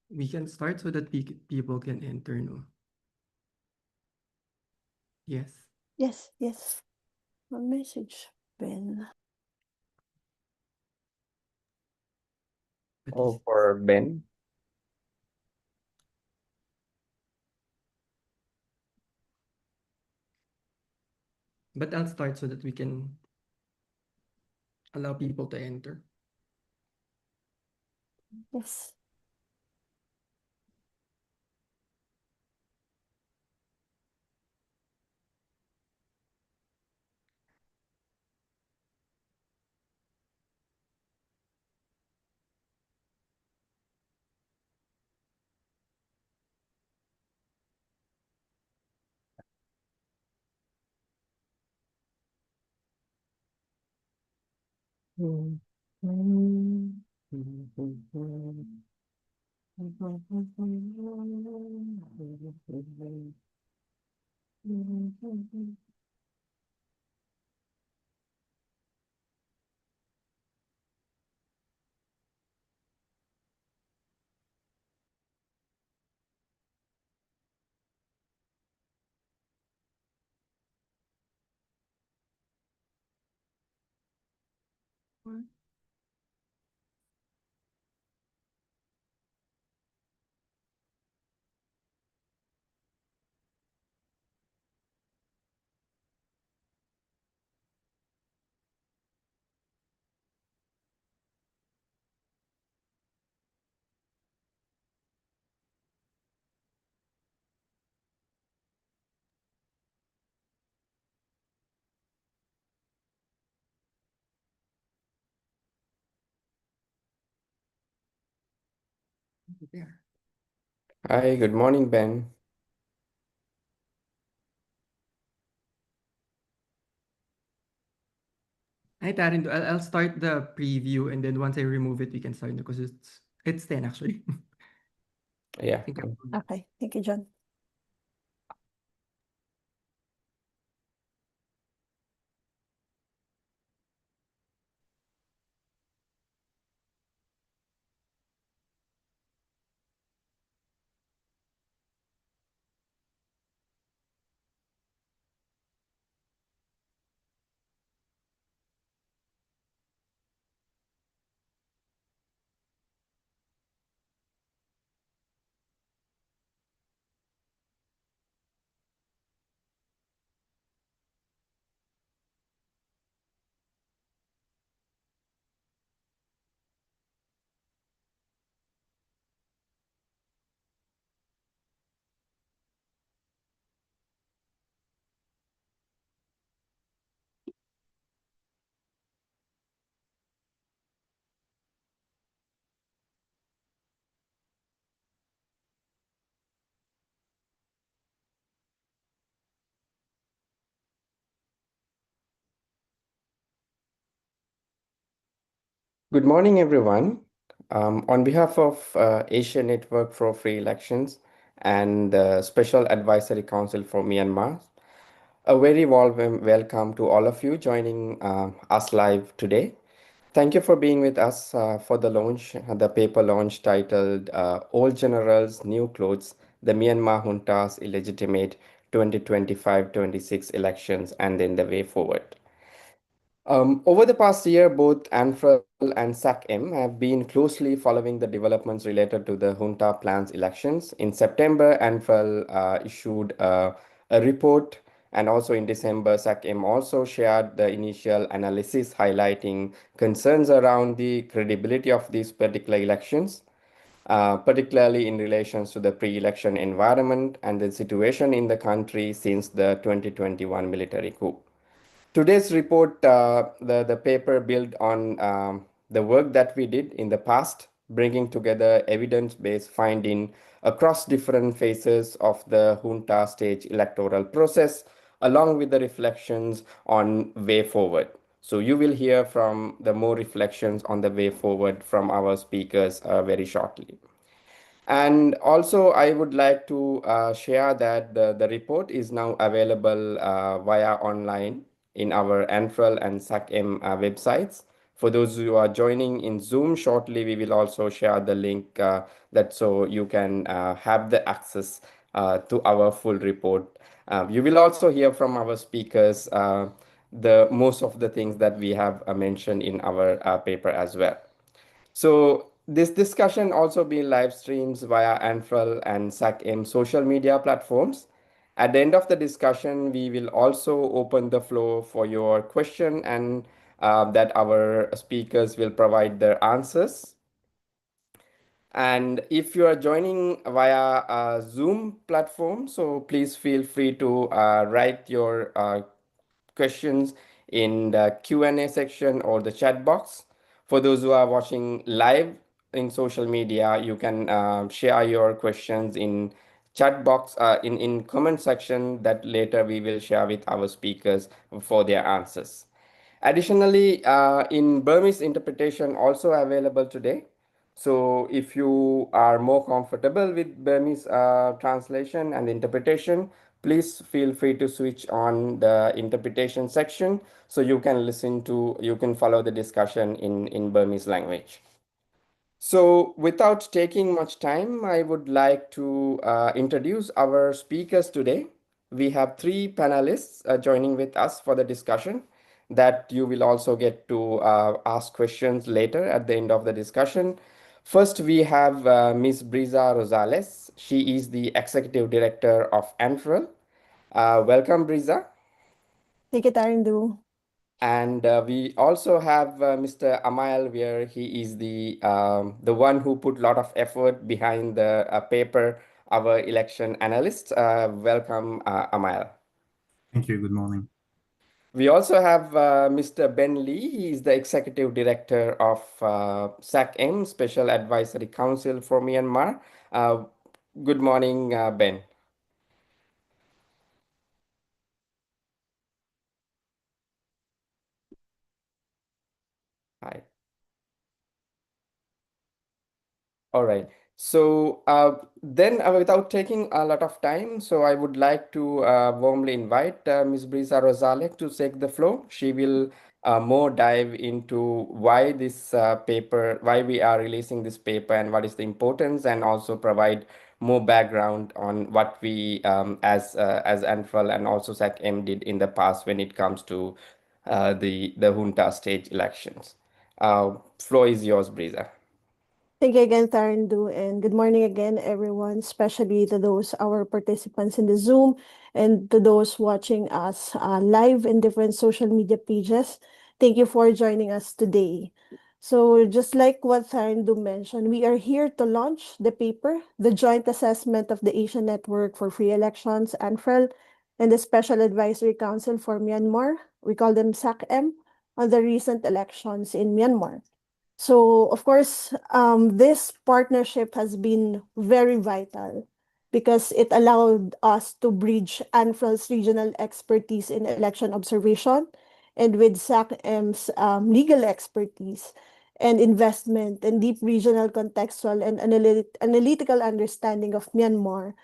We can start so that people can enter, no? Yes. Yes, yes. A message, Ben. But Oh, for Ben. I'll start so that we can allow people to enter. Yes. There. Hi, good morning, Ben. Hi, Tarin. I'll start the preview, and then once I remove it, we can start because it's 10 actually. Yeah. I think Okay. Thank you, John. Good morning, everyone. On behalf of Asia Network for Free Elections and the Special Advisory Council for Myanmar, a very warm welcome to all of you joining us live today. Thank you for being with us for the launch, the paper launch titled Old Generals, New Clothes, the Myanmar Junta's Illegitimate 2025-26 Elections and then the Way Forward. Over the past year, both ANFREL and SAC-M have been closely following the developments related to the junta plans elections. In September, ANFREL issued a report, and also in December, SAC-M also shared the initial analysis highlighting concerns around the credibility of these particular elections, particularly in relation to the pre-election environment and the situation in the country since the 2021 military coup. Today's report, the paper built on the work that we did in the past, bringing together evidence-based finding across different phases of the junta stage electoral process, along with the reflections on way forward. So you will hear from the more reflections on the way forward from our speakers very shortly. And also, I would like to share that the report is now available via online in our ANFREL and SAC-M websites. For those who are joining in Zoom shortly, we will also share the link that so you can have the access to our full report. You will also hear from our speakers the most of the things that we have mentioned in our paper as well. So this discussion also being live streams via Anfrel and SACM social media platforms. At the end of the discussion, we will also open the floor for your question and that our speakers will provide their answers. And if you are joining via a Zoom platform, so please feel free to write your questions in the Q&A section or the chat box. For those who are watching live in social media, you can share your questions in chat box in comment section that later we will share with our speakers for their answers. Additionally, in Burmese interpretation also available today. So if you are more comfortable with Burmese translation and interpretation, please feel free to switch on the interpretation section so you can you can follow the discussion in Burmese language. So, without taking much time, I would like to introduce our speakers today. We have three panelists joining with us for the discussion that you will also get to ask questions later at the end of the discussion. First, we have Ms. Brisa Rosales. She is the Executive Director of ANFREL. Welcome, Brisa. Thank you, Tarindu. And we also have Mr. Amal, where he is the one who put a lot of effort behind the paper, our election analyst. Welcome, Amal. Thank you. Good morning. We also have Mr. Ben Lee. He is the Executive Director of SACM, Special Advisory Council for Myanmar. Good morning, Ben. Hi. All right. So then, without taking a lot of time, so I would like to warmly invite Ms. Brisa Rosales to take the floor. She will more dive into why this paper, why we are releasing this paper, and what is the importance, and also provide more background on what we, as ANFREL and also SACM did in the past when it comes to the junta stage elections. Floor is yours, Brisa. Thank you again, Tarindu, and good morning again, everyone, especially to those our participants in the Zoom and to those watching us live in different social media pages. Thank you for joining us today. So just like what Tarindu mentioned, we are here to launch the paper, the joint assessment of the Asian Network for Free Elections, ANFREL, and the Special Advisory Council for Myanmar, we call them SACM, on the recent elections in Myanmar. So, of course, this partnership has been very vital because it allowed us to bridge ANFREL's regional expertise in election observation and with SACM's legal expertise and investment and deep regional contextual and analytical understanding of Myanmar.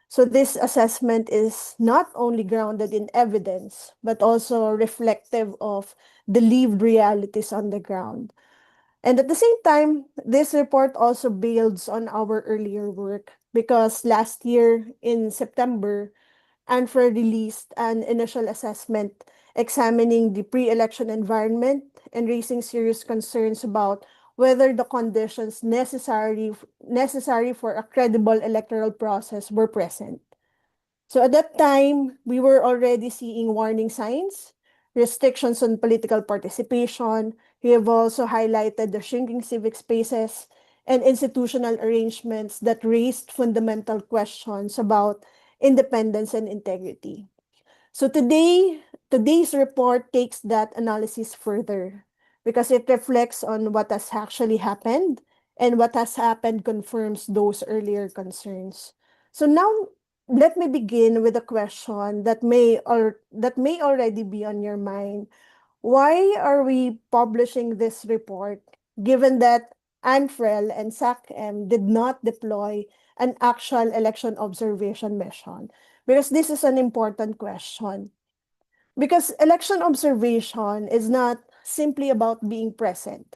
So this assessment is not only grounded in evidence, but also reflective of the lived realities on the ground. And at the same time, this report also builds on our earlier work because last year in September, ANFRA released an initial assessment examining the pre-election environment and raising serious concerns about whether the conditions necessary for a credible electoral process were present. So at that time, we were already seeing warning signs, restrictions on political participation. We have also highlighted the shrinking civic spaces and institutional arrangements that raised fundamental questions about independence and integrity. So today's report takes that analysis further because it reflects on what has actually happened, and what has happened confirms those earlier concerns. So now let me begin with a question that may already be on your mind. Why are we publishing this report given that ANFREL and SACM did not deploy an actual election observation mission? Because this is an important question. Because election observation is not simply about being present.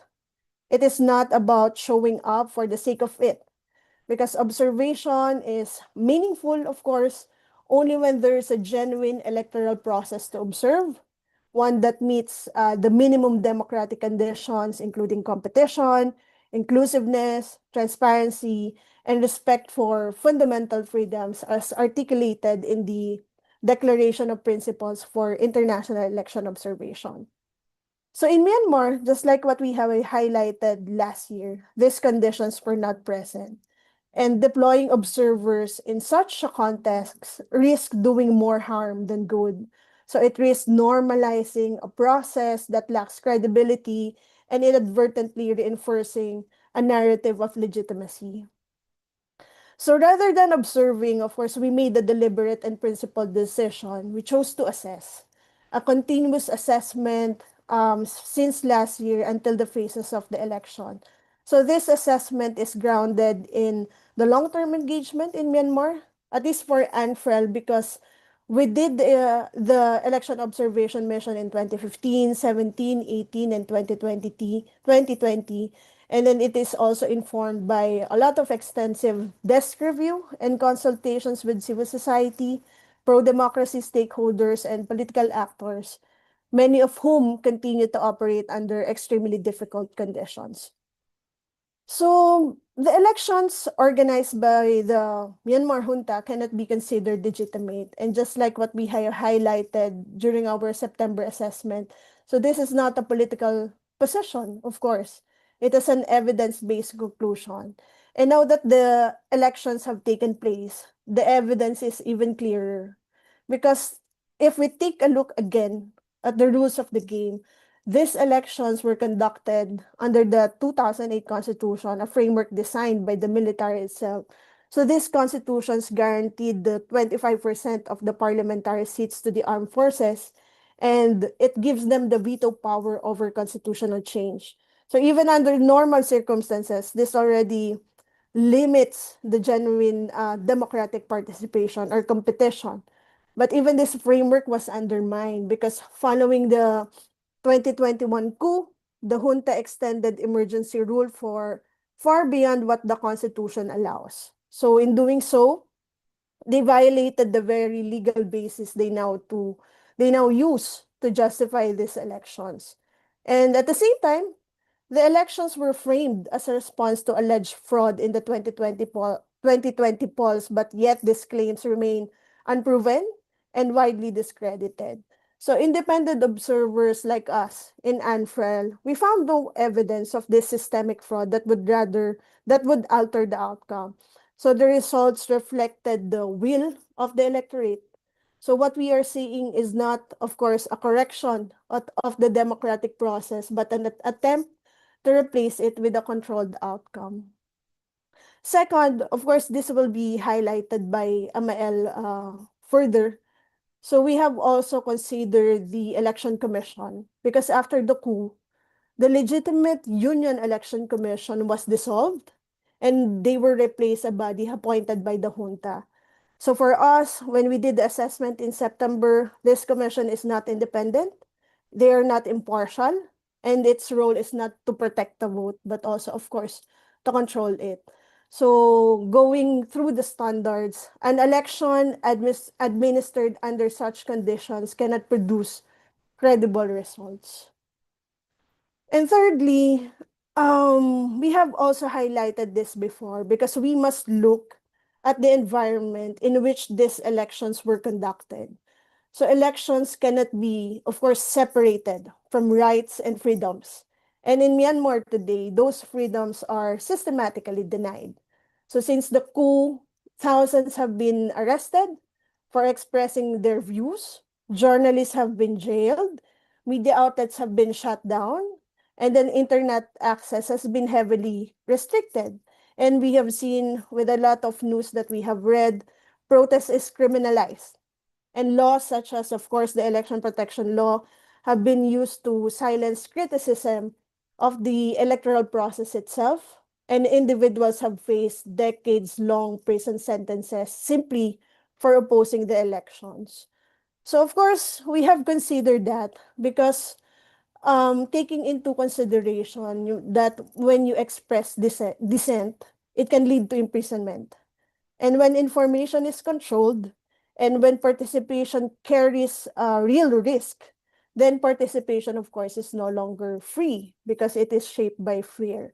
It is not about showing up for the sake of it, because observation is meaningful, of course, only when there is a genuine electoral process to observe, one that meets the minimum democratic conditions, including competition, inclusiveness, transparency, and respect for fundamental freedoms as articulated in the Declaration of Principles for International Election Observation. So in Myanmar, just like what we have highlighted last year, these conditions were not present. And deploying observers in such a context risk doing more harm than good. So it risks normalizing a process that lacks credibility and inadvertently reinforcing a narrative of legitimacy. So rather than observing, of course, we made a deliberate and principled decision. We chose to assess. A continuous assessment since last year until the phases of the election. So this assessment is grounded in the long-term engagement in Myanmar, at least for ANFREL, because we did the election observation mission in 2015, 17, 18, and 2020. And then it is also informed by a lot of extensive desk review and consultations with civil society, pro-democracy stakeholders, and political actors, many of whom continue to operate under extremely difficult conditions. So the elections organized by the Myanmar junta cannot be considered legitimate. And just like what we highlighted during our September assessment, so this is not a political position, of course. It is an evidence-based conclusion. And now that the elections have taken place, the evidence is even clearer. Because if we take a look again at the rules of the game, these elections were conducted under the 2008 Constitution, a framework designed by the military itself. So these constitutions guaranteed the 25% of the parliamentary seats to the armed forces, and it gives them the veto power over constitutional change. So even under normal circumstances, this already limits the genuine democratic participation or competition. But even this framework was undermined because following the 2021 coup, the junta extended emergency rule for far beyond what the Constitution allows. So in doing so, they violated the very legal basis they now use to justify these elections. And at the same time, the elections were framed as a response to alleged fraud in the 2020 polls, but yet these claims remain unproven and widely discredited. So independent observers like us in ANFREL, we found no evidence of this systemic fraud that would alter the outcome. So the results reflected the will of the electorate. So what we are seeing is not, of course, a correction of the democratic process, but an attempt to replace it with a controlled outcome. Second, of course, this will be highlighted by Amael further. So we have also considered the election commission because after the coup, the legitimate Union Election Commission was dissolved and they were replaced a body appointed by the junta. So for us, when we did the assessment in September, this commission is not independent, they are not impartial, and its role is not to protect the vote, but also, of course, to control it. So going through the standards, an election administered under such conditions cannot produce credible results. And thirdly, we have also highlighted this before because we must look at the environment in which these elections were conducted. So elections cannot be, of course, separated from rights and freedoms. And in Myanmar today, those freedoms are systematically denied. So since the coup, thousands have been arrested for expressing their views. Journalists have been jailed. Media outlets have been shut down. And then internet access has been heavily restricted. And we have seen with a lot of news that we have read, protest is criminalized. And laws such as, of course, the election protection law have been used to silence criticism of the electoral process itself. And individuals have faced decades-long prison sentences simply for opposing the elections. So, of course, we have considered that because taking into consideration that when you express dissent, it can lead to imprisonment. And when information is controlled, and when participation carries real risk, then participation, of course, is no longer free because it is shaped by fear.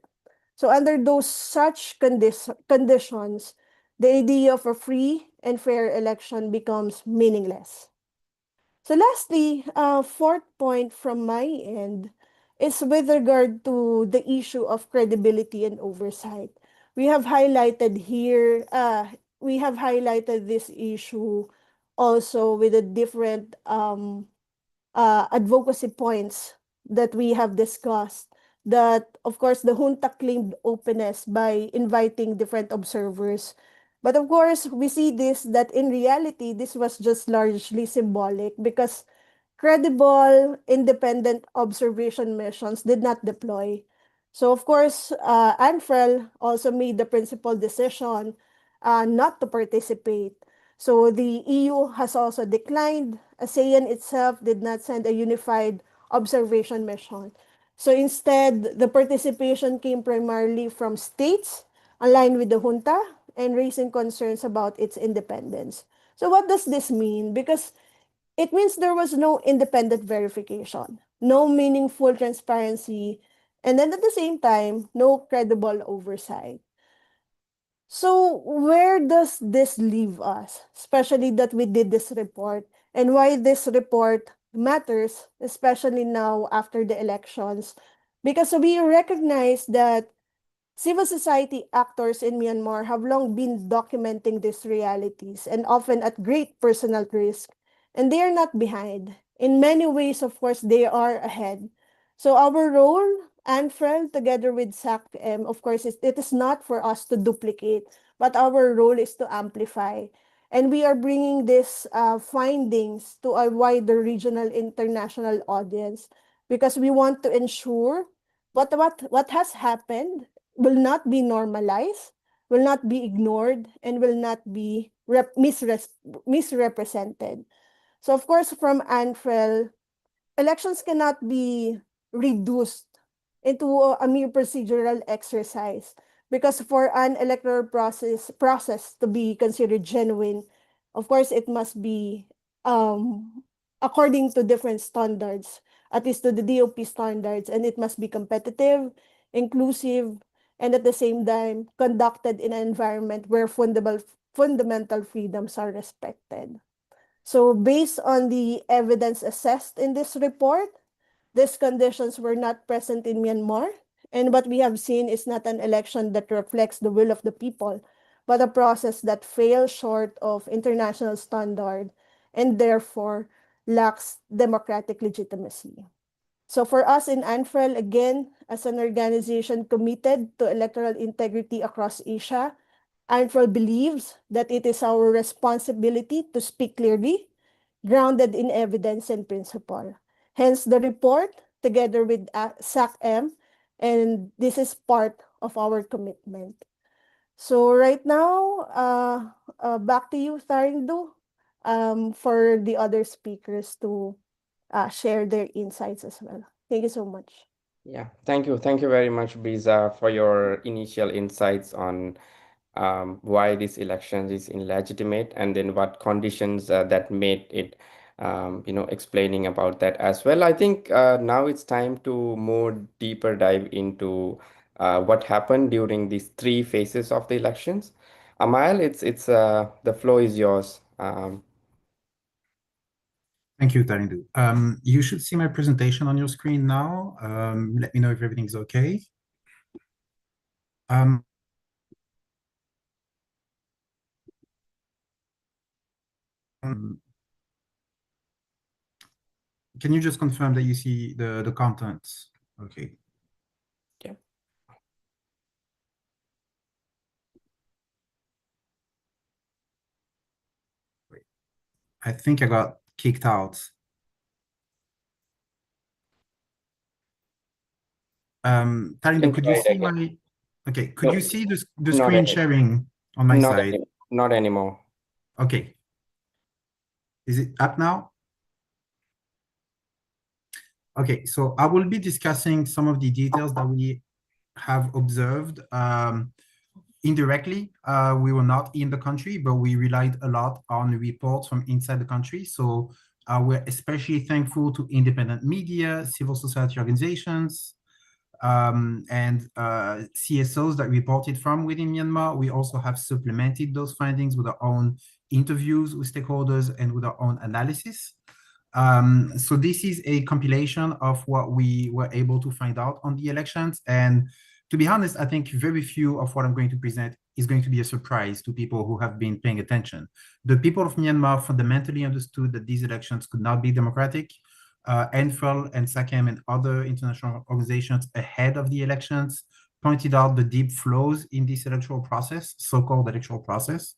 So under those such conditions, the idea of a free and fair election becomes meaningless. So lastly, fourth point from my end is with regard to the issue of credibility and oversight. We have highlighted here, we have highlighted this issue also with the different advocacy points that we have discussed. That, of course, the junta claimed openness by inviting different observers. But of course, we see this that in reality, this was just largely symbolic because credible, independent observation missions did not deploy. So, of course, ANFREL also made the principal decision not to participate. So, the EU has also declined. ASEAN itself did not send a unified observation mission. So, instead, the participation came primarily from states aligned with the junta and raising concerns about its independence. So, what does this mean? Because it means there was no independent verification, no meaningful transparency, and then at the same time, no credible oversight. So where does this leave us, especially that we did this report, and why this report matters, especially now after the elections? Because we recognize that civil society actors in Myanmar have long been documenting these realities and often at great personal risk, and they are not behind. In many ways, of course, they are ahead. So our role, ANFREL, together with SACM, of course, it is not for us to duplicate, but our role is to amplify. And we are bringing these findings to a wider regional international audience because we want to ensure what has happened will not be normalized, will not be ignored, and will not be misrepresented. So, of course, from ANFREL, elections cannot be reduced into a mere procedural exercise because for an electoral process to be considered genuine, of course, it must be according to different standards, at least to the DOP standards, and it must be competitive, inclusive, and at the same time conducted in an environment where fundamental freedoms are respected. So based on the evidence assessed in this report, these conditions were not present in Myanmar, and what we have seen is not an election that reflects the will of the people, but a process that fails short of international standard and therefore lacks democratic legitimacy. So for us in ANFREL, again, as an organization committed to electoral integrity across Asia, ANFREL believes that it is our responsibility to speak clearly, grounded in evidence and principle. Hence the report, together with SACM, and this is part of our commitment. So right now, back to you, Tharindu, for the other speakers to share their insights as well. Thank you so much. Yeah, thank you. Thank you very much, Biza, for your initial insights on why this election is illegitimate and then what conditions that made it, explaining about that as well. I think now it's time to more deeper dive into what happened during these three phases of the elections. Amal, it's the floor is yours. Thank you, Tarindu. You should see my presentation on your screen now. Let me know if everything's okay. Um, can you just confirm that you see the contents? Okay. Yeah. Wait. I think I got kicked out. Tarindu, could you see my... Okay, could you see the screen sharing on my side? Not anymore. Okay. Is it up now? Okay, so I will be discussing some of the details that we have observed indirectly. We were not in the country, but we relied a lot on reports from inside the country. So we're especially thankful to independent media, civil society organizations, and CSOs that reported from within Myanmar. We also have supplemented those findings with our own interviews with stakeholders and with our own analysis. So this is a compilation of what we were able to find out on the elections. And to be honest, I think very few of what I'm going to present is going to be a surprise to people who have been paying attention. The people of Myanmar fundamentally understood that these elections could not be democratic. ENFL and SACEM and other international organizations ahead of the elections pointed out the deep flaws in this electoral process, so-called electoral process.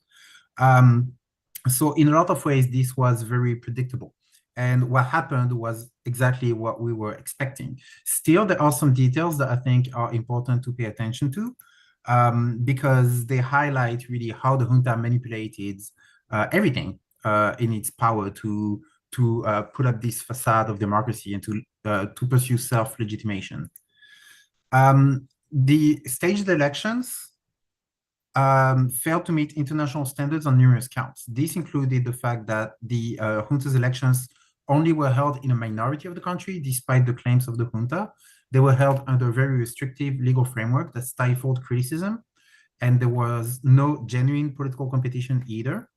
So in a lot of ways, this was very predictable. And what happened was exactly what we were expecting. Still, there are some details that I think are important to pay attention to because they highlight really how the junta manipulated everything in its power to put up this facade of democracy and to pursue self-legitimation. The staged elections failed to meet international standards on numerous counts. This included the fact that the junta's elections only were held in a minority of the country, despite the claims of the junta. They were held under a very restrictive legal framework that stifled criticism, and there was no genuine political competition either.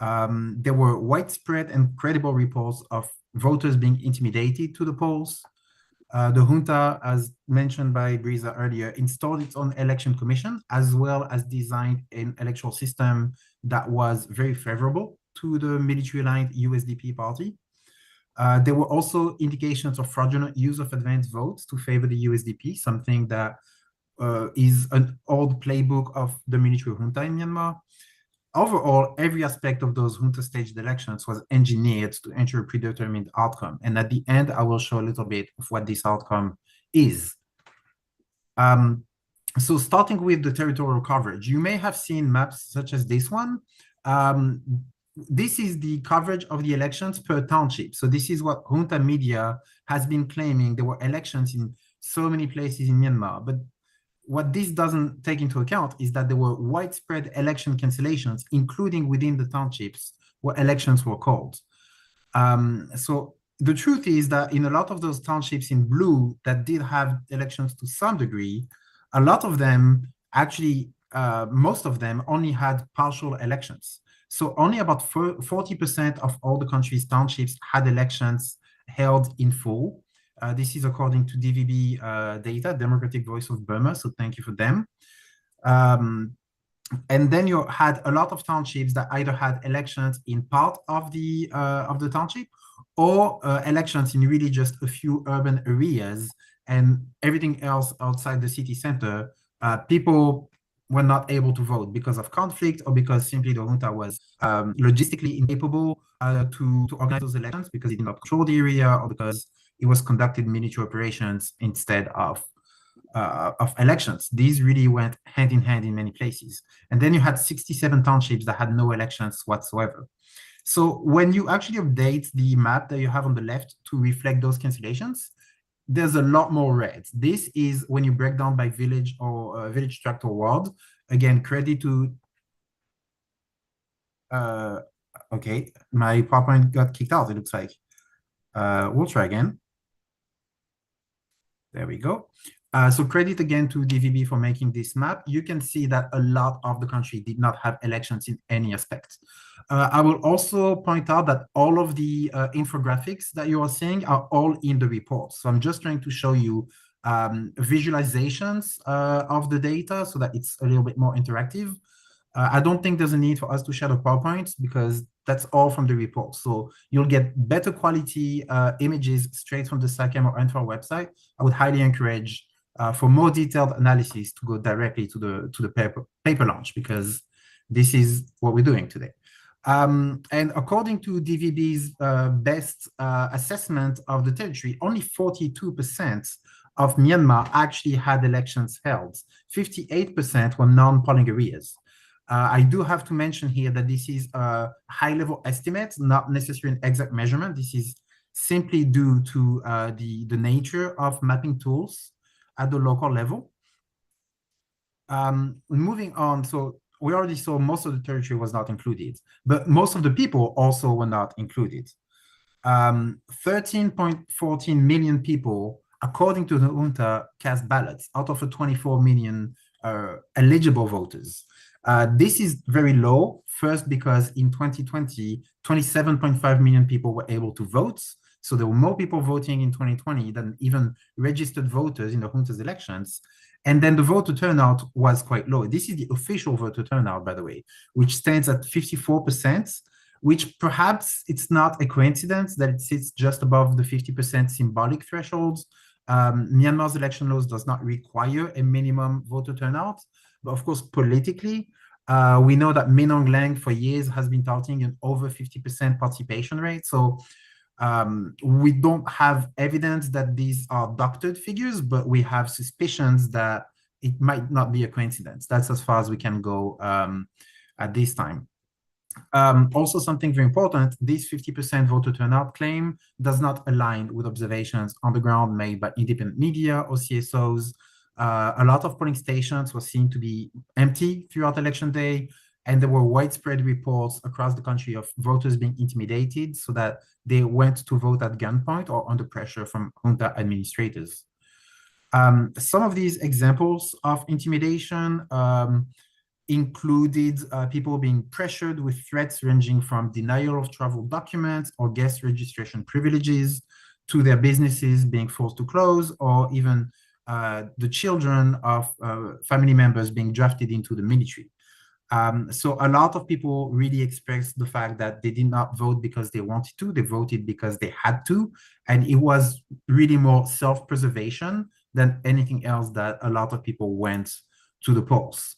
There were widespread and credible reports of voters being intimidated to the polls. The junta, as mentioned by Brisa earlier, installed its own election commission, as well as designed an electoral system that was very favorable to the military-aligned USDP party. There were also indications of fraudulent use of advanced votes to favor the USDP, something that is an old playbook of the military junta in Myanmar. Overall, every aspect of those junta-staged elections was engineered to ensure a predetermined outcome. And at the end, I will show a little bit of what this outcome is. So starting with the territorial coverage, you may have seen maps such as this one. This is the coverage of the elections per township. So this is what junta media has been claiming. There were elections in so many places in Myanmar. But what this doesn't take into account is that there were widespread election cancellations, including within the townships where elections were called. So the truth is that in a lot of those townships in blue that did have elections to some degree, a lot of them actually, most of them only had partial elections. So only about 40% of all the country's townships had elections held in full. This is according to DVB data, Democratic Voice of Burma, so thank you for them. And then you had a lot of townships that either had elections in part of the township or elections in really just a few urban areas, and everything else outside the city center, people were not able to vote because of conflict or because simply the junta was logistically incapable to organize those elections because it did not control the area or because it was conducted military operations instead of elections. These really went hand in hand in many places. And then you had 67 townships that had no elections whatsoever. So when you actually update the map that you have on the left to reflect those cancellations, there's a lot more red. This is when you break down by village or village tract or ward. Again, credit to, okay, my PowerPoint got kicked out, it looks like. We'll try again. There we go. So credit again to DVB for making this map. You can see that a lot of the country did not have elections in any aspect. I will also point out that all of the infographics that you are seeing are all in the report. So I'm just trying to show you visualizations of the data so that it's a little bit more interactive. I don't think there's a need for us to share the PowerPoints because that's all from the report. So you'll get better quality images straight from the SACEM or ENFL website. I would highly encourage for more detailed analysis to go directly to the paper launch because this is what we're doing today. And according to DVB's best assessment of the territory, only 42% of Myanmar actually had elections held. 58% were non-polling areas. I do have to mention here that this is a high-level estimate, not necessarily an exact measurement. This is simply due to the nature of mapping tools at the local level. Moving on, so we already saw most of the territory was not included, but most of the people also were not included. 13.14 million people, according to the junta, cast ballots out of the 24 million eligible voters. This is very low, first because in 2020, 27.5 million people were able to vote. So there were more people voting in 2020 than even registered voters in the junta's elections. And then the voter turnout was quite low. This is the official voter turnout, by the way, which stands at 54%, which perhaps it's not a coincidence that it sits just above the 50% symbolic threshold. Myanmar's election laws does not require a minimum voter turnout, but of course, politically, we know that Min Aung Hlaing for years has been touting an over 50% participation rate. So we don't have evidence that these are doctored figures, but we have suspicions that it might not be a coincidence. That's as far as we can go at this time. Also, something very important, this 50% voter turnout claim does not align with observations on the ground made by independent media or CSOs. A lot of polling stations were seen to be empty throughout election day, and there were widespread reports across the country of voters being intimidated so that they went to vote at gunpoint or under pressure from junta administrators. Some of these examples of intimidation included people being pressured with threats ranging from denial of travel documents or guest registration privileges to their businesses being forced to close, or even the children of family members being drafted into the military. So a lot of people really expressed the fact that they did not vote because they wanted to, they voted because they had to. And it was really more self-preservation than anything else that a lot of people went to the polls.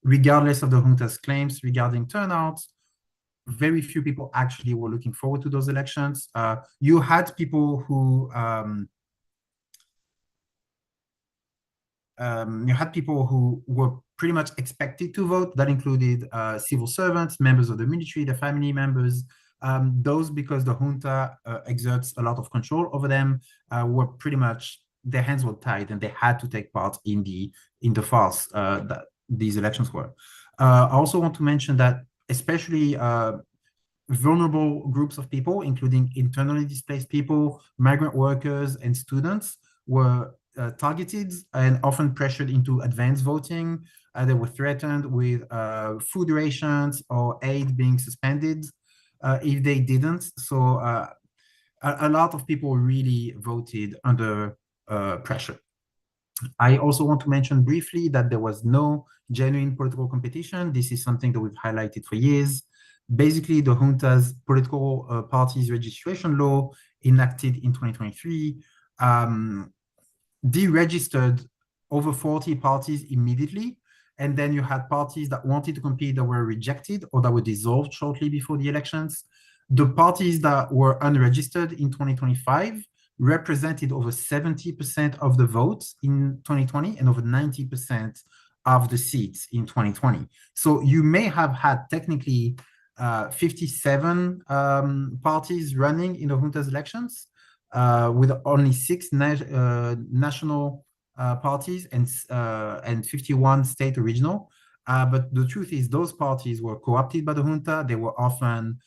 Regardless of the junta's claims regarding turnout, very few people actually were looking forward to those elections. You had people who were pretty much expected to vote. That included civil servants, members of the military, their family members. Those, because the junta exerts a lot of control over them, were pretty much, their hands were tied and they had to take part in the farce that these elections were. I also want to mention that especially vulnerable groups of people, including internally displaced people, migrant workers, and students, were targeted and often pressured into advance voting. They were threatened with food rations or aid being suspended if they didn't. So a lot of people really voted under pressure. I also want to mention briefly that there was no genuine political competition. This is something that we've highlighted for years. Basically, the junta's political parties registration law enacted in 2023 deregistered over 40 parties immediately. And then you had parties that wanted to compete that were rejected or that were dissolved shortly before the elections. The parties that were unregistered in 2025 represented over 70% of the votes in 2020 and over 90% of the seats in 2020. So you may have had technically 57 parties running in the junta's elections, with only 6 national parties and 51 state original. But the truth is those parties were co-opted by the junta. They were often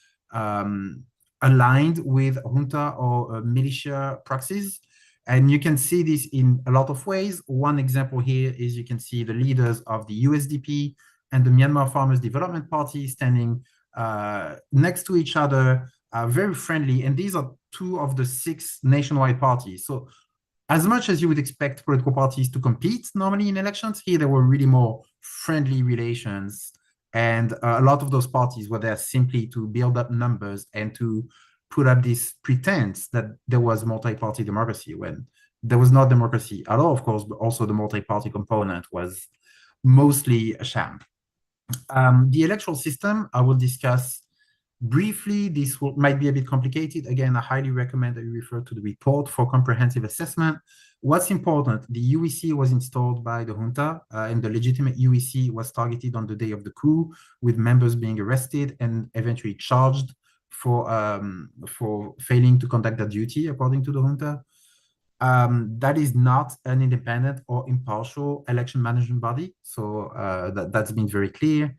aligned with junta or militia proxies. And you can see this in a lot of ways. One example here is you can see the leaders of the USDP and the Myanmar Farmers Development Party standing next to each other, very friendly. And these are 2 of the 6 nationwide parties. So as much as you would expect political parties to compete normally in elections, here there were really more friendly relations. And a lot of those parties were there simply to build up numbers and to put up this pretense that there was multi-party democracy when there was not democracy at all, of course, but also the multi-party component was mostly a sham. The electoral system, I will discuss briefly. This might be a bit complicated. Again, I highly recommend that you refer to the report for comprehensive assessment. What's important, the UEC was installed by the junta, and the legitimate UEC was targeted on the day of the coup, with members being arrested and eventually charged for failing to conduct their duty according to the junta. That is not an independent or impartial election management body, so that's been very clear.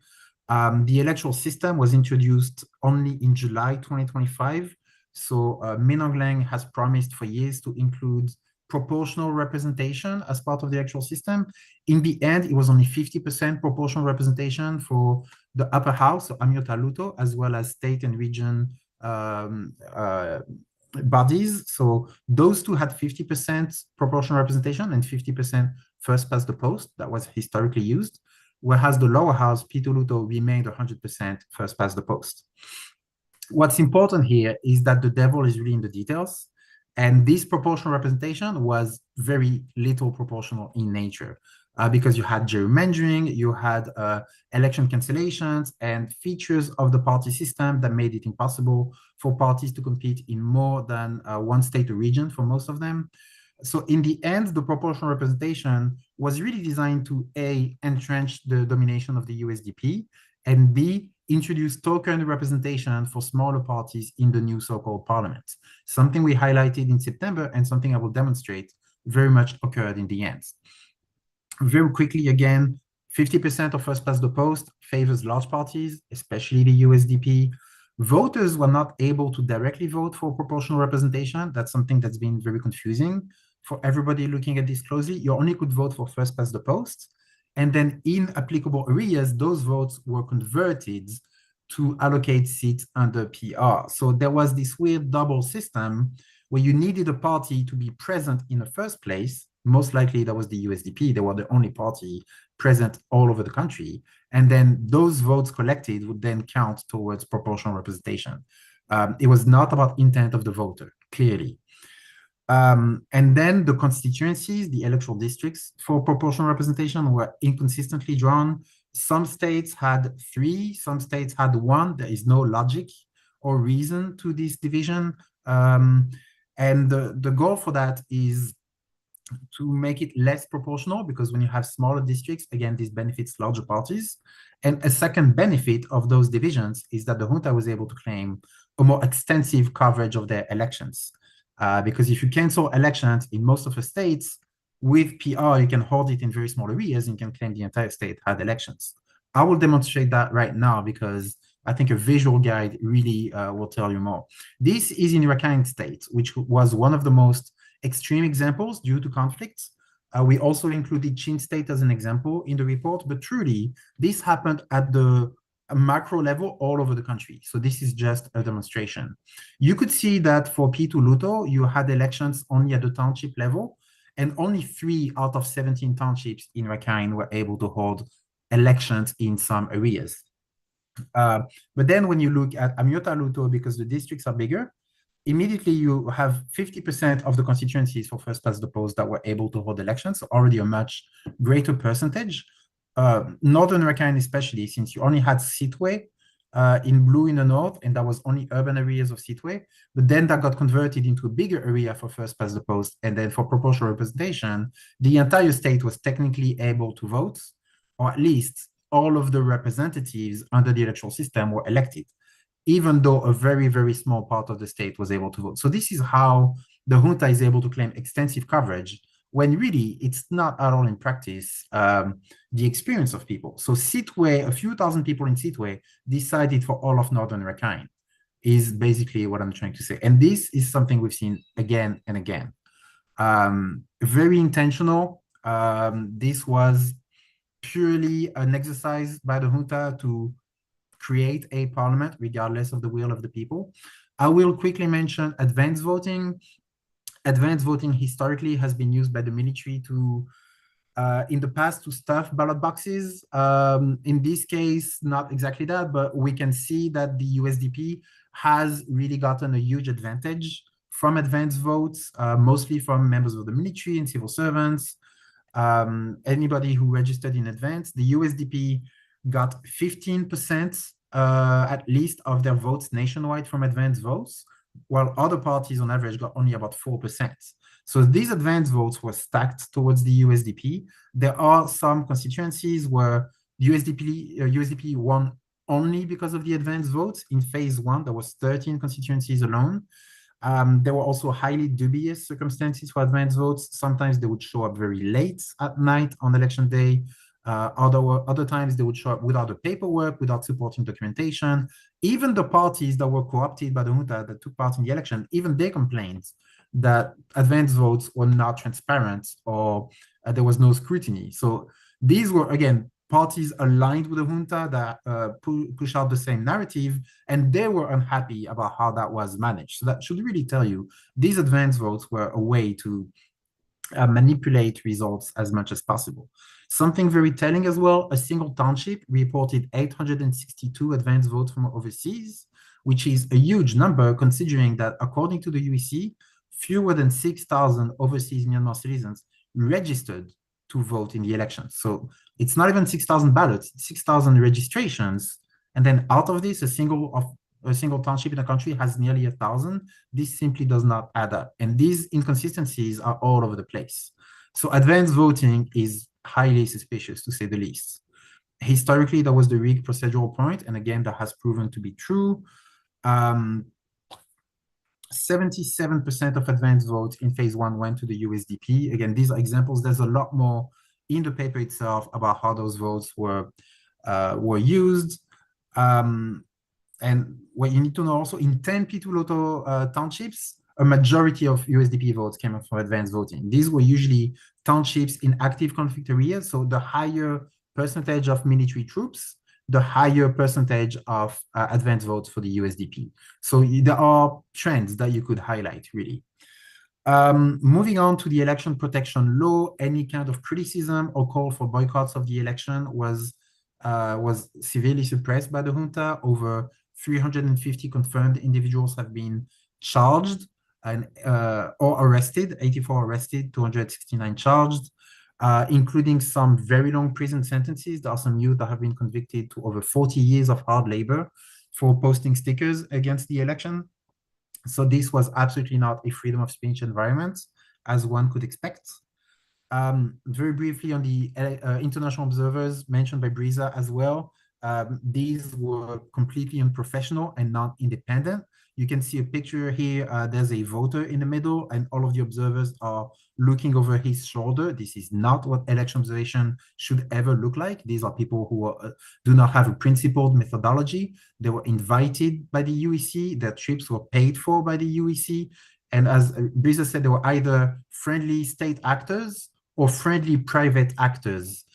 The electoral system was introduced only in July 2025, so Min Aung Hlaing has promised for years to include proportional representation as part of the electoral system. In the end, it was only 50% proportional representation for the upper house, so Amyota Luto, as well as state and region bodies. So those two had 50% proportional representation and 50% first past the post that was historically used, whereas the lower house, Pitu Luto, remained 100% first past the post. What's important here is that the devil is really in the details, and this proportional representation was very little proportional in nature. Because you had gerrymandering, you had election cancellations, and features of the party system that made it impossible for parties to compete in more than one state or region for most of them. So in the end, the proportional representation was really designed to A, entrench the domination of the USDP, and B, introduce token representation for smaller parties in the new so-called parliament. Something we highlighted in September and something I will demonstrate very much occurred in the end. Very quickly again, 50% of first past the post favors large parties, especially the USDP. Voters were not able to directly vote for proportional representation. That's something that's been very confusing for everybody looking at this closely. You only could vote for first past the post. And then in applicable areas, those votes were converted to allocate seats under PR. So there was this weird double system where you needed a party to be present in the first place. Most likely that was the USDP. They were the only party present all over the country. And then those votes collected would then count towards proportional representation. It was not about intent of the voter, clearly. And then the constituencies, the electoral districts for proportional representation were inconsistently drawn. Some states had 3, some states had 1. There is no logic or reason to this division. And the goal for that is to make it less proportional, because when you have smaller districts, again, this benefits larger parties. And a second benefit of those divisions is that the junta was able to claim a more extensive coverage of their elections. Because if you cancel elections in most of the states, with PR, you can hold it in very small areas and you can claim the entire state had elections. I will demonstrate that right now because I think a visual guide really will tell you more. This is in Rakhine State, which was one of the most extreme examples due to conflicts. We also included Chin State as an example in the report, but truly, this happened at the macro level all over the country. So this is just a demonstration. You could see that for Pitu Luto, you had elections only at the township level, and only 3 out of 17 townships in Rakhine were able to hold elections in some areas. But then when you look at Amyota Luto, because the districts are bigger, immediately you have 50% of the constituencies for first past the post that were able to hold elections, so already a much greater percentage. Northern Rakhine especially, since you only had Sitwe in blue in the north, and that was only urban areas of Sitwe, but then that got converted into a bigger area for first past the post, and then for proportional representation, the entire state was technically able to vote, or at least all of the representatives under the electoral system were elected, even though a very, very small part of the state was able to vote. So this is how the junta is able to claim extensive coverage, when really it's not at all in practice the experience of people. So Sitwe, a few thousand people in Sitwe decided for all of Northern Rakhine, is basically what I'm trying to say. And this is something we've seen again and again. Very intentional. This was purely an exercise by the junta to create a parliament regardless of the will of the people. I will quickly mention advanced voting. Advanced voting historically has been used by the military to, in the past, to stuff ballot boxes. In this case, not exactly that, but we can see that the USDP has really gotten a huge advantage from advanced votes, mostly from members of the military and civil servants. Anybody who registered in advance, the USDP got 15% at least of their votes nationwide from advanced votes, while other parties on average got only about 4%. So these advanced votes were stacked towards the USDP. There are some constituencies where USDP won only because of the advance votes. In phase one, there was 13 constituencies alone. There were also highly dubious circumstances for advance votes. Sometimes they would show up very late at night on election day. Other times they would show up without the paperwork, without supporting documentation. Even the parties that were co-opted by the junta that took part in the election, even they complained that advance votes were not transparent or there was no scrutiny. So these were, again, parties aligned with the junta that push out the same narrative, and they were unhappy about how that was managed. So that should really tell you these advance votes were a way to manipulate results as much as possible. Something very telling as well, a single township reported 862 advance votes from overseas, which is a huge number considering that according to the UEC, fewer than 6,000 overseas Myanmar citizens registered to vote in the elections. So it's not even 6,000 ballots, it's 6,000 registrations. And then out of this, a single township in the country has nearly 1,000. This simply does not add up. And these inconsistencies are all over the place. So advance voting is highly suspicious, to say the least. Historically, that was the rigged procedural point. And again, that has proven to be true. 77% of advance votes in phase one went to the USDP. Again, these are examples. There's a lot more in the paper itself about how those votes were used. And what you need to know also, in 10 P2 Lotto townships, a majority of USDP votes came from advance voting. These were usually townships in active conflict areas. So the higher percentage of military troops, the higher percentage of advance votes for the USDP. So there are trends that you could highlight, really. Moving on to the election protection law, any kind of criticism or call for boycotts of the election was severely suppressed by the junta. Over 350 confirmed individuals have been charged and or arrested, 84 arrested, 269 charged, including some very long prison sentences. There are some youth that have been convicted to over 40 years of hard labor for posting stickers against the election. So this was absolutely not a freedom of speech environment, as one could expect. Very briefly on the international observers mentioned by Brisa as well. These were completely unprofessional and not independent. You can see a picture here. There's a voter in the middle, and all of the observers are looking over his shoulder. This is not what election observation should ever look like. These are people who do not have a principled methodology. They were invited by the UEC. Their trips were paid for by the UEC. And as Brisa said, they were either friendly state actors or friendly private actors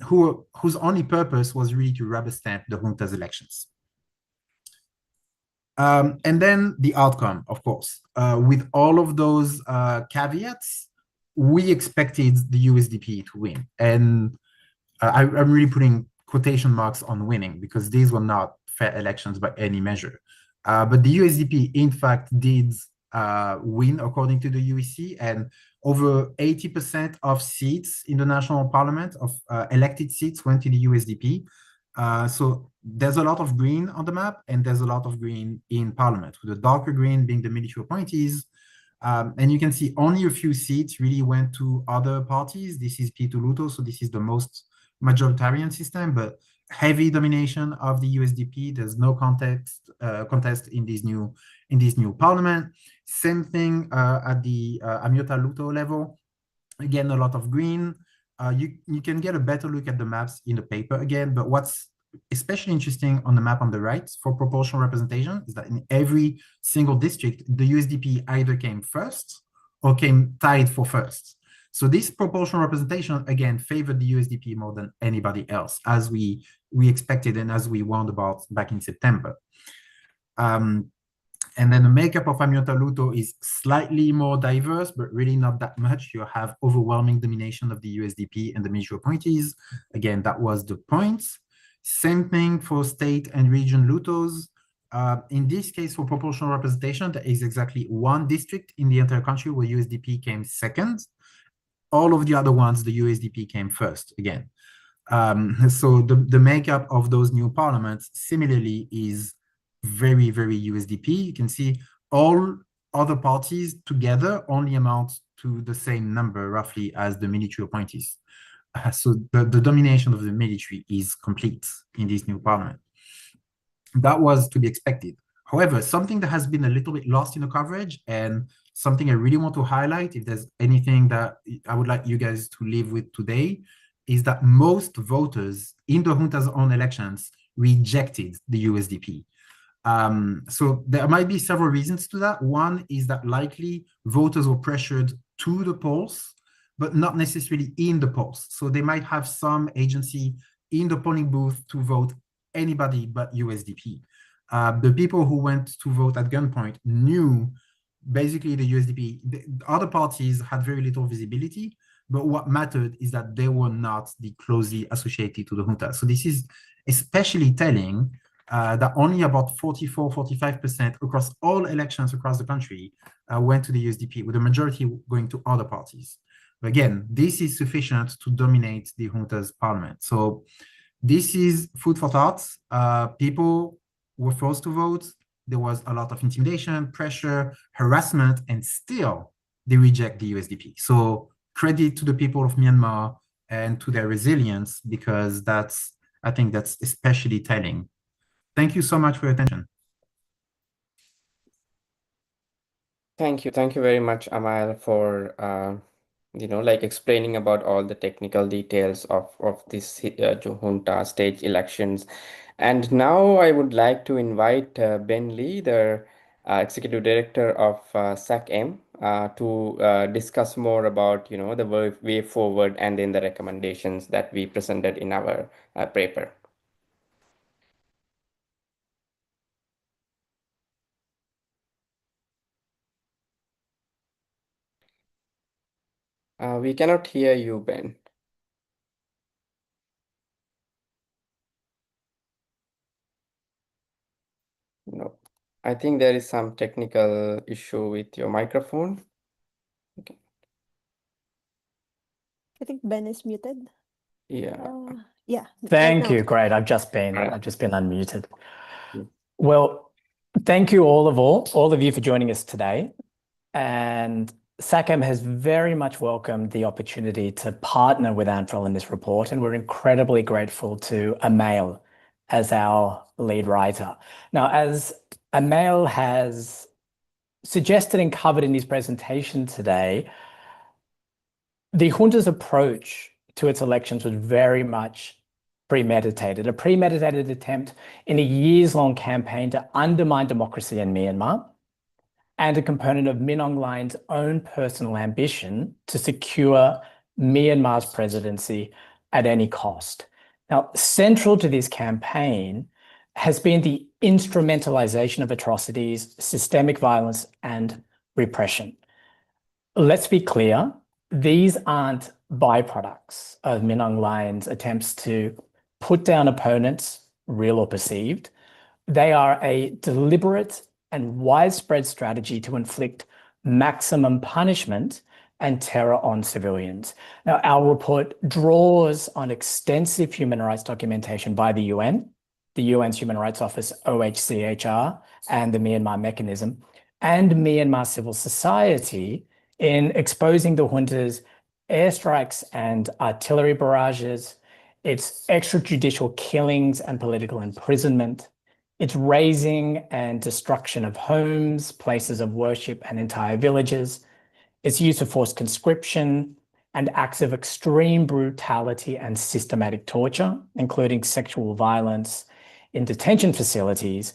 whose only purpose was really to rubber stamp the junta's elections. And then the outcome, of course. With all of those caveats, we expected the USDP to win. And I'm really putting quotation marks on winning because these were not fair elections by any measure. But the USDP, in fact, did win according to the UEC, and over 80% of seats in the national parliament, of elected seats, went to the USDP. So there's a lot of green on the map, and there's a lot of green in parliament, with the darker green being the military appointees. And you can see only a few seats really went to other parties. This is P2 Luto, so this is the most majoritarian system, but heavy domination of the USDP. There's no contest in this new parliament. Same thing at the Amyota Luto level. Again, a lot of green. You can get a better look at the maps in the paper again, but what's especially interesting on the map on the right for proportional representation is that in every single district, the USDP either came first or came tied for first. So this proportional representation, again, favored the USDP more than anybody else, as we expected and as we warned about back in September. And then the makeup of Amyota Luto is slightly more diverse, but really not that much. You have overwhelming domination of the USDP and the military appointees. Again, that was the point. Same thing for state and region Lutos. In this case, for proportional representation, there is exactly one district in the entire country where USDP came second. All of the other ones, the USDP came first again. So the makeup of those new parliaments similarly is very, very USDP. You can see all other parties together only amount to the same number roughly as the military appointees. So the domination of the military is complete in this new parliament. that was to be expected. However, something that has been a little bit lost in the coverage, and something I really want to highlight, if there's anything that I would like you guys to leave with today, is that most voters in the junta's own elections rejected the USDP. So there might be several reasons to that. One is that likely voters were pressured to the polls, but not necessarily in the polls. So they might have some agency in the polling booth to vote anybody but USDP. The people who went to vote at gunpoint knew basically the USDP. The other parties had very little visibility, but what mattered is that they were not the closely associated to the junta. So this is especially telling that only about 44-45% across all elections across the country went to the USDP, with the majority going to other parties. But again, this is sufficient to dominate the junta's parliament. So this is food for thought. People were forced to vote. There was a lot of intimidation, pressure, harassment, and still they reject the USDP. So credit to the people of Myanmar and to their resilience, because I think that's especially telling. Thank you so much for your attention. Thank you very much, Amal, for explaining about all the technical details of this junta stage elections. And now I would like to invite Ben Lee, the Executive Director of SAC-M, to discuss more about the way forward and then the recommendations that we presented in our paper. We cannot hear you, Ben. No, I think there is some technical issue with your microphone. Okay. I think Ben is muted. Yeah. Yeah. Thank now. you. Great. I've just been Right. unmuted. Yeah. Well, thank you all of you for joining us today. And SAC-M has very much welcomed the opportunity to partner with ANFREL in this report, and we're incredibly grateful to Amail as our lead writer. Now, as Amail has suggested and covered in his presentation today, the junta's approach to its elections was very much premeditated, a premeditated attempt in a years-long campaign to undermine democracy in Myanmar, and a component of Min Aung Hlaing's own personal ambition to secure Myanmar's presidency at any cost. Now, central to this campaign has been the instrumentalization of atrocities, systemic violence, and repression. Let's be clear, these aren't byproducts of Min Aung Hlaing's attempts to put down opponents, real or perceived. They are a deliberate and widespread strategy to inflict maximum punishment and terror on civilians. Now, our report draws on extensive human rights documentation by the UN, the UN's Human Rights Office, OHCHR, and the Myanmar Mechanism, and Myanmar civil society in exposing the junta's airstrikes and artillery barrages, its extrajudicial killings and political imprisonment, its razing and destruction of homes, places of worship, and entire villages, its use of forced conscription, and acts of extreme brutality and systematic torture, including sexual violence in detention facilities,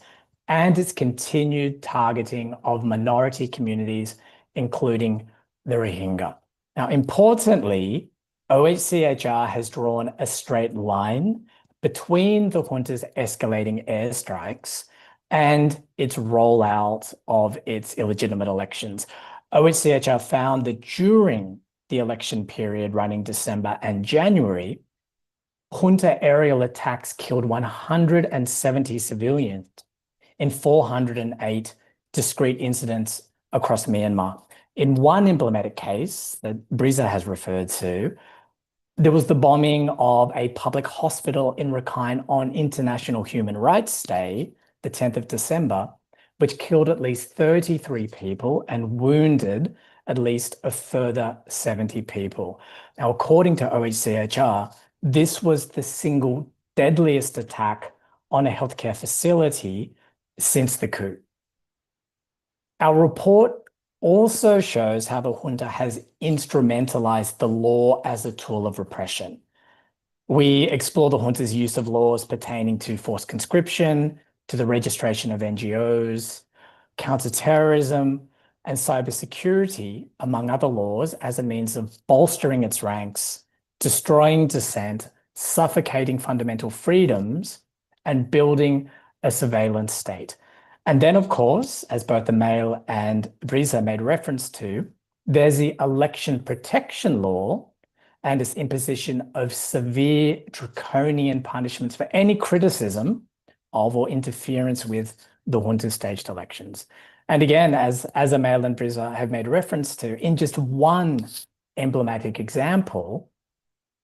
and its continued targeting of minority communities, including the Rohingya. Now, importantly, OHCHR has drawn a straight line between the junta's escalating airstrikes and its rollout of its illegitimate elections. OHCHR found that during the election period running December and January, junta aerial attacks killed 170 civilians in 408 discrete incidents across Myanmar. In one emblematic case that Briza has referred to, there was the bombing of a public hospital in Rakhine on International Human Rights Day, the 10th of December, which killed at least 33 people and wounded at least a further 70 people. Now, according to OHCHR, this was the single deadliest attack on a healthcare facility since the coup. Our report also shows how the junta has instrumentalized the law as a tool of repression. We explore the junta's use of laws pertaining to forced conscription, to the registration of NGOs, counterterrorism, and cybersecurity, among other laws, as a means of bolstering its ranks, destroying dissent, suffocating fundamental freedoms, and building a surveillance state. And then, of course, as both the Mail and Brisa made reference to, there's the election protection law and its imposition of severe draconian punishments for any criticism of or interference with the junta's staged elections. And again, as Amael and Brisa have made reference to, in just one emblematic example,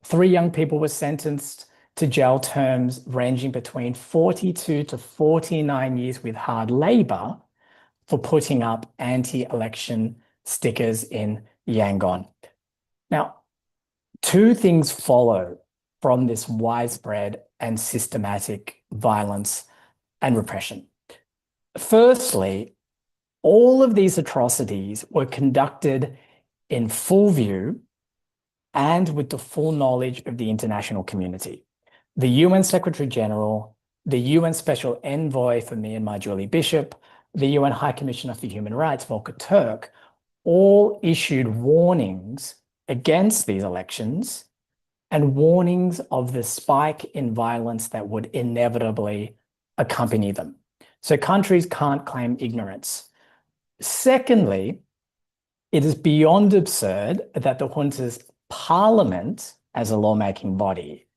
3 young people were sentenced to jail terms ranging between 42 to 49 years with hard labor for putting up anti-election stickers in Yangon. Now, 2 things follow from this widespread and systematic violence and repression. Firstly, all of these atrocities were conducted in full view and with the full knowledge of the international community. The UN Secretary General, the UN Special Envoy for Myanmar, Julie Bishop, the UN High Commissioner for Human Rights, Volker Turk, all issued warnings against these elections and warnings of the spike in violence that would inevitably accompany them. So countries can't claim ignorance. Secondly, it is beyond absurd that the junta's parliament, as a lawmaking body,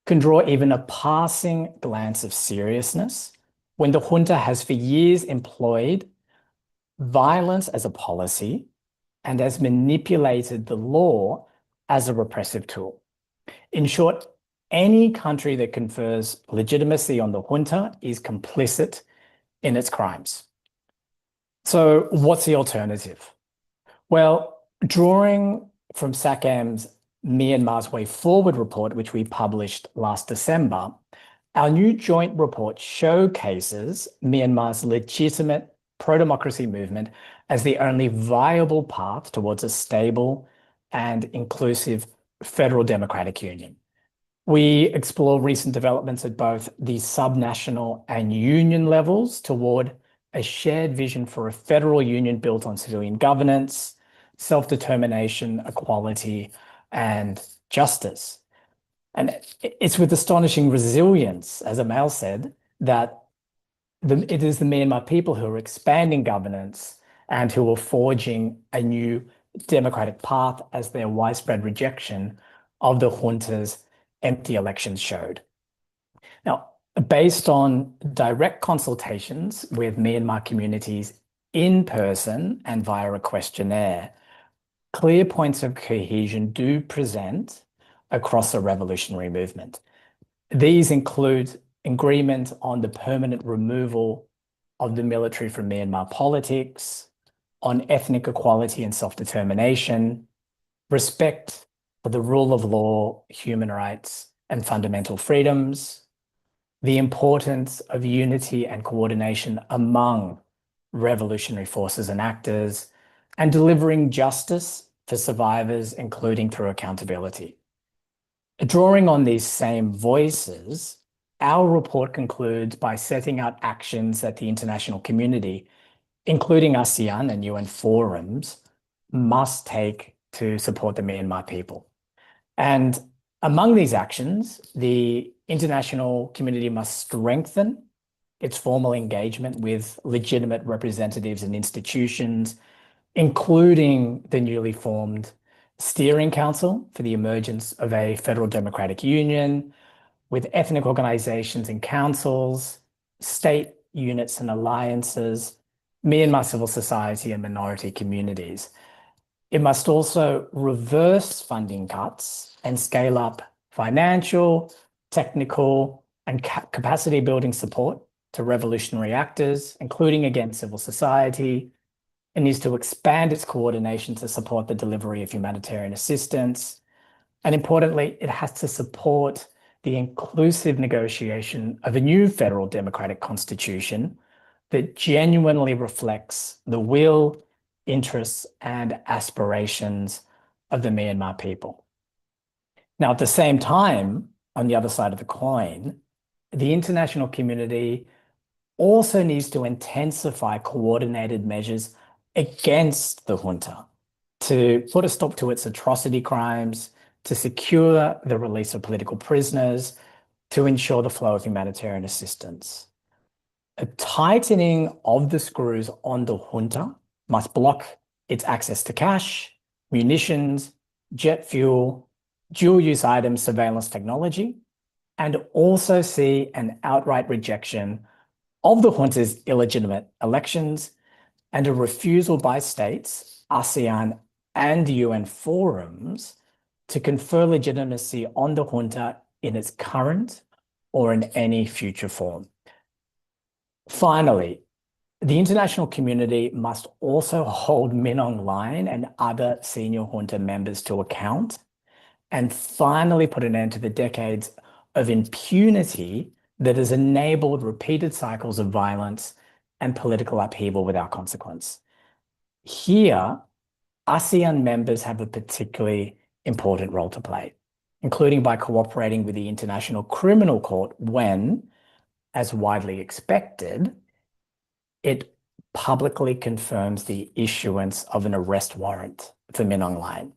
can draw even a passing glance of seriousness when the junta has for years employed violence as a policy and has manipulated the law as a repressive tool. In short, any country that confers legitimacy on the junta is complicit in its crimes. So what's the alternative? Well, drawing from SACAM's Myanmar's Way Forward report, which we published last December, our new joint report showcases Myanmar's legitimate pro-democracy movement as the only viable path towards a stable and inclusive federal democratic union. We explore recent developments at both the subnational and union levels toward a shared vision for a federal union built on civilian governance, self-determination, equality, and justice. And it's with astonishing resilience, as Amal said, that it is the Myanmar people who are expanding governance and who are forging a new democratic path, as their widespread rejection of the junta's empty elections showed. Now, based on direct consultations with Myanmar communities in person and via a questionnaire, clear points of cohesion do present across the revolutionary movement. These include agreement on the permanent removal of the military from Myanmar politics, on ethnic equality and self-determination, respect for the rule of law, human rights, and fundamental freedoms, the importance of unity and coordination among revolutionary forces and actors, and delivering justice for survivors, including through accountability. Drawing on these same voices, our report concludes by setting out actions that the international community, including ASEAN and UN forums, must take to support the Myanmar people. And among these actions, the international community must strengthen its formal engagement with legitimate representatives and institutions, including the newly formed Steering Council for the emergence of a federal democratic union, with ethnic organizations and councils, state units and alliances, Myanmar civil society and minority communities. It must also reverse funding cuts and scale up financial, technical, and capacity building support to revolutionary actors, including, again, civil society. It needs to expand its coordination to support the delivery of humanitarian assistance. And importantly, it has to support the inclusive negotiation of a new federal democratic constitution that genuinely reflects the will, interests, and aspirations of the Myanmar people. Now, at the same time, on the other side of the coin, the international community also needs to intensify coordinated measures against the junta to put a stop to its atrocity crimes, to secure the release of political prisoners, to ensure the flow of humanitarian assistance. A tightening of the screws on the junta must block its access to cash, munitions, jet fuel, dual-use items, surveillance technology, and also see an outright rejection of the junta's illegitimate elections and a refusal by states, ASEAN, and UN forums to confer legitimacy on the junta in its current or in any future form. Finally, the international community must also hold Min Aung Hlaing and other senior junta members to account and finally put an end to the decades of impunity that has enabled repeated cycles of violence and political upheaval without consequence. Here, ASEAN members have a particularly important role to play, including by cooperating with the International Criminal Court when, as widely expected, it publicly confirms the issuance of an arrest warrant for Min Aung Hlaing.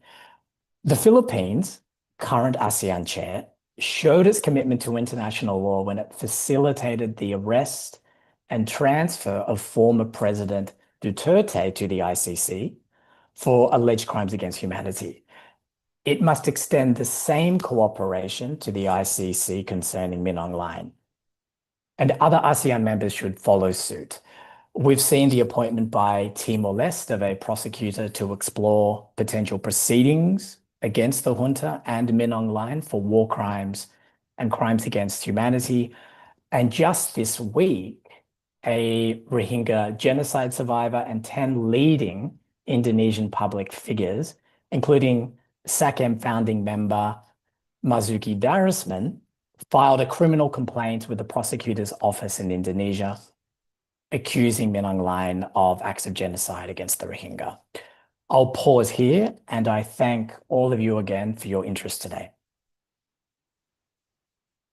The Philippines, current ASEAN chair, showed its commitment to international law when it facilitated the arrest and transfer of former President Duterte to the ICC for alleged crimes against humanity. It must extend the same cooperation to the ICC concerning Min Aung Hlaing. And other ASEAN members should follow suit. We've seen the appointment by Timor-Leste of a prosecutor to explore potential proceedings against the junta and Min Aung Hlaing for war crimes and crimes against humanity. And just this week, a Rohingya genocide survivor and 10 leading Indonesian public figures, including SACEM founding member Marzuki Darusman, filed a criminal complaint with the prosecutor's office in Indonesia, accusing Min Aung Hlaing of acts of genocide against the Rohingya. I'll pause here, and I thank all of you again for your interest today.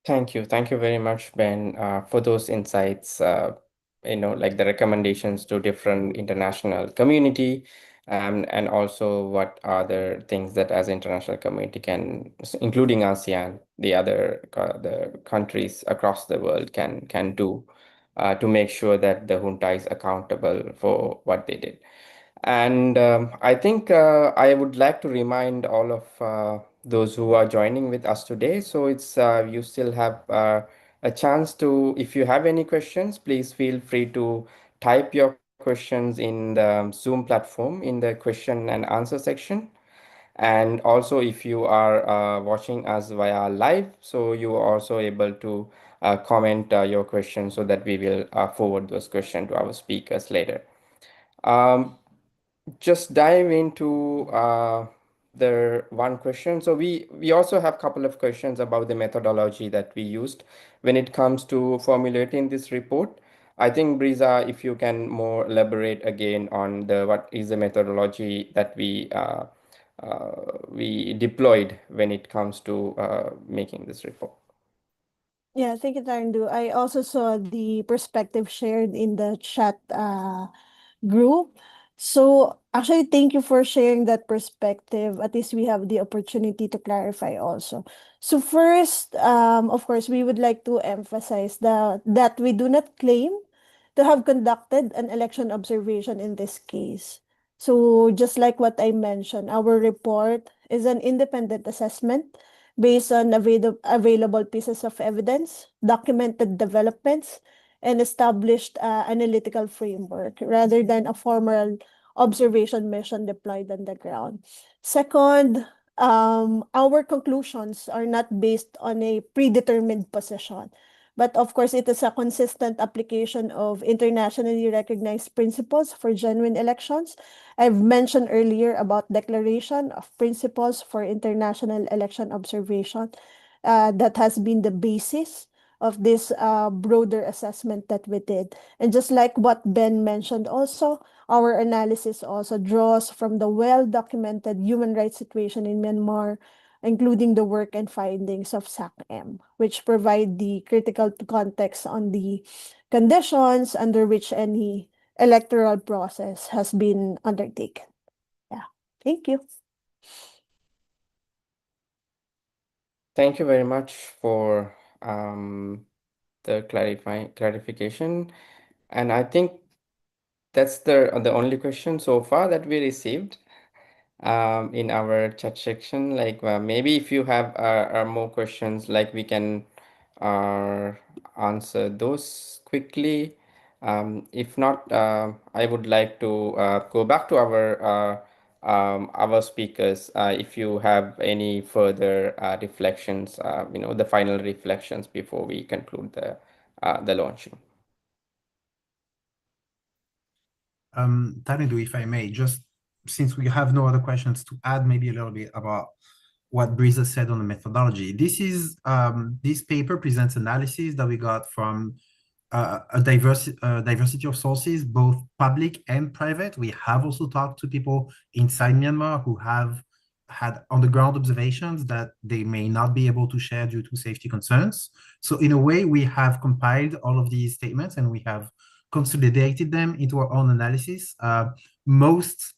Thank you. Thank you very much, Ben, for those insights, like the recommendations to different international community, and also what other things that as international community can, including ASEAN, the other the countries across the world can do to make sure that the junta is accountable for what they did. And I think I would like to remind all of those who are joining with us today. So it's you still have a chance to, if you have any questions, please feel free to type your questions in the Zoom platform in the question and answer section. And also, if you are watching us via live, so you are also able to comment your questions so that we will forward those questions to our speakers later. Just dive into the one question. So we also have a couple of questions about the methodology that we used when it comes to formulating this report. I think Brisa, if you can more elaborate again on what is the methodology that we deployed when it comes to making this report. Yeah, thank you, Tarandu. I also saw the perspective shared in the chat group. So actually, thank you for sharing that perspective. At least we have the opportunity to clarify also. So first, of course, we would like to emphasize that we do not claim to have conducted an election observation in this case. So just like what I mentioned, our report is an independent assessment based on available pieces of evidence, documented developments, and established analytical framework rather than a formal observation mission deployed on the ground. Second, our conclusions are not based on a predetermined position, but of course, it is a consistent application of internationally recognized principles for genuine elections. I've mentioned earlier about Declaration of Principles for International Election Observation. that has been the basis of this broader assessment that we did. And just like what Ben mentioned also, our analysis also draws from the well-documented human rights situation in Myanmar, including the work and findings of SAC-M, which provide the critical context on the conditions under which any electoral process has been undertaken. Yeah, thank you. Thank you very much for the clarification. And I think that's the only question so far that we received in our chat section. Like maybe if you have more questions, like we can answer those quickly. If not, I would like to go back to our speakers. If you have any further reflections, the final reflections before we conclude the launching. Tarindu, if I may, just since we have no other questions, to add maybe a little bit about what Brisa said on the methodology. This paper presents analysis that we got from a diversity of sources, both public and private. We have also talked to people inside Myanmar who have had on-the-ground observations that they may not be able to share due to safety concerns. So in a way, we have compiled all of these statements and we have consolidated them into our own analysis. Most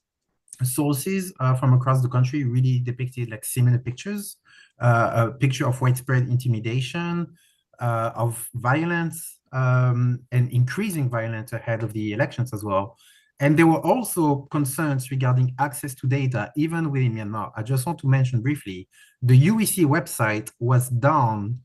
sources from across the country really depicted like similar pictures, a picture of widespread intimidation, of violence, and increasing violence ahead of the elections as well. And there were also concerns regarding access to data, even within Myanmar. I just want to mention briefly, the UEC website was down.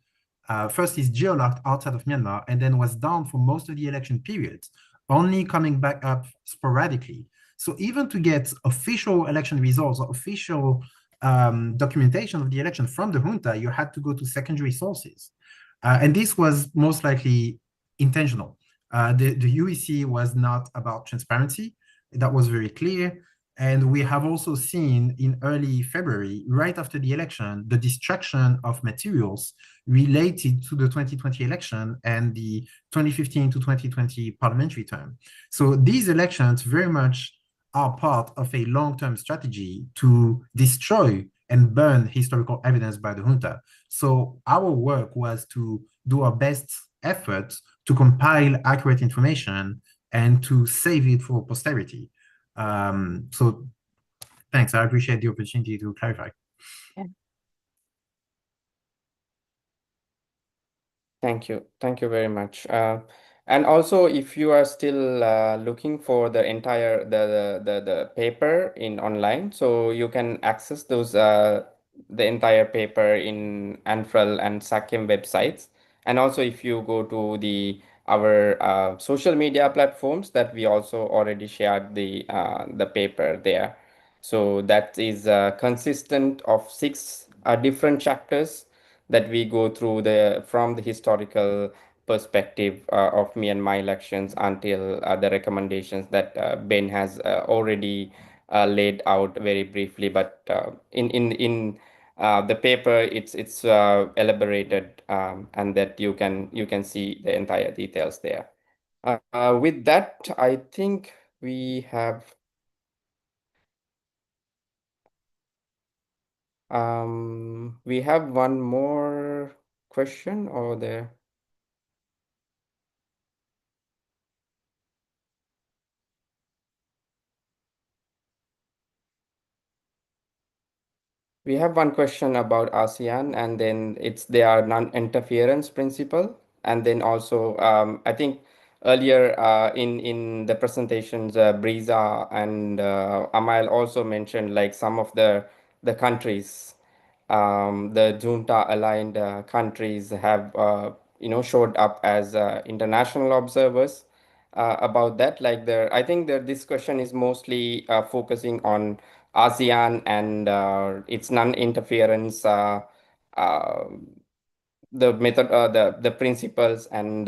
First, it's geolocked outside of Myanmar, and then was down for most of the election periods, only coming back up sporadically. So even to get official election results or official documentation of the election from the junta, you had to go to secondary sources. And this was most likely intentional. The UEC was not about transparency. That was very clear. And we have also seen in early February, right after the election, the destruction of materials related to the 2020 election and the 2015 to 2020 parliamentary term. So these elections very much are part of a long-term strategy to destroy and burn historical evidence by the junta. So our work was to do our best efforts to compile accurate information and to save it for posterity. So thanks. I appreciate the opportunity to clarify. Yeah. Thank you. Thank you very much. And also, if you are still looking for the entire the paper in online, so you can access those the entire paper in ANFREL and SACEM websites. And also, if you go to our social media platforms, that we also already shared the paper there. So that is consistent of 6 different chapters that we go through from the historical perspective of Myanmar elections until the recommendations that Ben has already laid out very briefly. But in the paper, it's elaborated, and that you can see the entire details there. With that, I think we have one more question or there. We have one question about ASEAN, and then it's their non-interference principle. And then also, I think earlier in the presentations, Brisa and Amail also mentioned like some of the countries, the junta aligned countries have showed up as international observers. About that, like I think the discussion is mostly focusing on ASEAN and its non-interference, uh, the method, the principles, and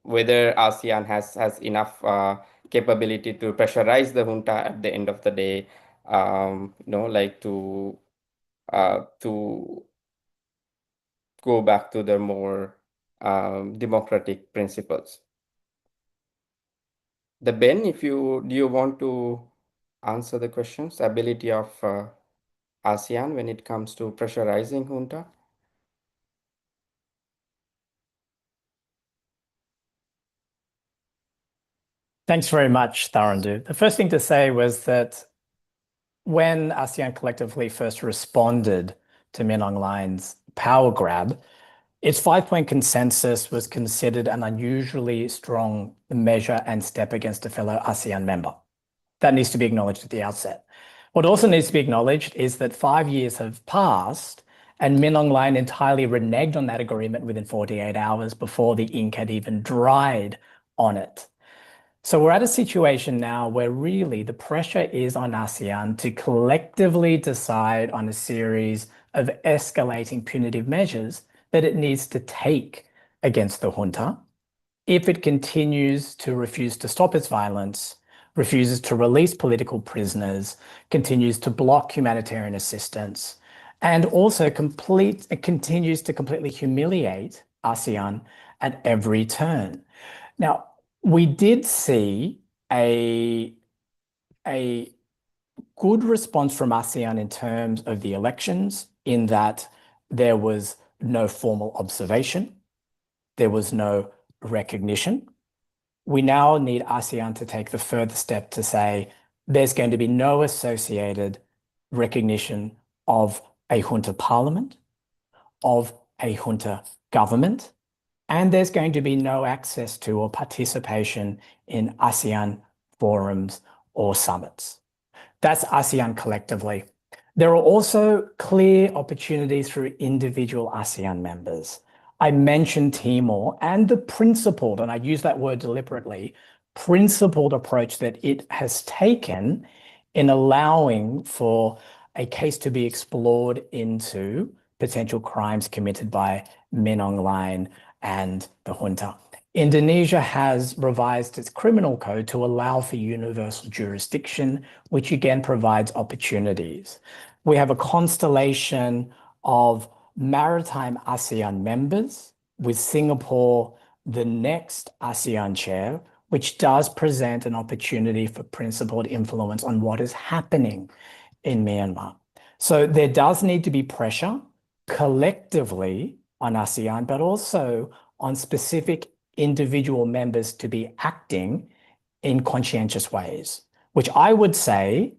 whether ASEAN has enough capability to pressurize the junta at the end of the day, like to go back to the more democratic principles. Ben, do you want to answer the questions, ability of ASEAN when it comes to pressurizing junta? Thanks very much, Tharandu. The first thing to say was that when ASEAN collectively first responded to Min Aung Hlaing's power grab, its 5-point consensus was considered an unusually strong measure and step against a fellow ASEAN member. That needs to be acknowledged at the outset. What also needs to be acknowledged is that 5 years have passed and Min Aung Hlaing entirely reneged on that agreement within 48 hours before the ink had even dried on it. So we're at a situation now where really the pressure is on ASEAN to collectively decide on a series of escalating punitive measures that it needs to take against the junta if it continues to refuse to stop its violence, refuses to release political prisoners, continues to block humanitarian assistance, and also continues to completely humiliate ASEAN at every turn. Now, we did see a good response from ASEAN in terms of the elections, in that there was no formal observation, there was no recognition. We now need ASEAN to take the further step to say there's going to be no associated recognition of a junta parliament, of a junta government, and there's going to be no access to or participation in ASEAN forums or summits. That's ASEAN collectively. There are also clear opportunities for individual ASEAN members. I mentioned Timor and the principled, and I use that word deliberately, principled approach that it has taken in allowing for a case to be explored into potential crimes committed by Min Aung Hlaing and the junta. Indonesia has revised its criminal code to allow for universal jurisdiction, which again provides opportunities. We have a constellation of maritime ASEAN members, with Singapore the next ASEAN chair, which does present an opportunity for principled influence on what is happening in Myanmar. So there does need to be pressure collectively on ASEAN, but also on specific individual members to be acting in conscientious ways, which I would say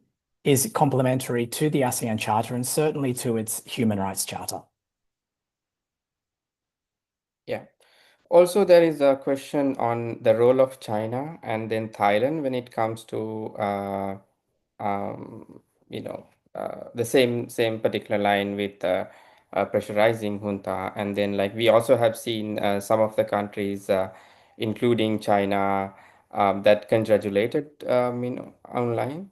is complementary to the ASEAN Charter and certainly to its Human Rights Charter. Yeah. Also, there is a question on the role of China and then Thailand when it comes to the same particular line with pressurizing junta, and then like we also have seen some of the countries, including China, that congratulated online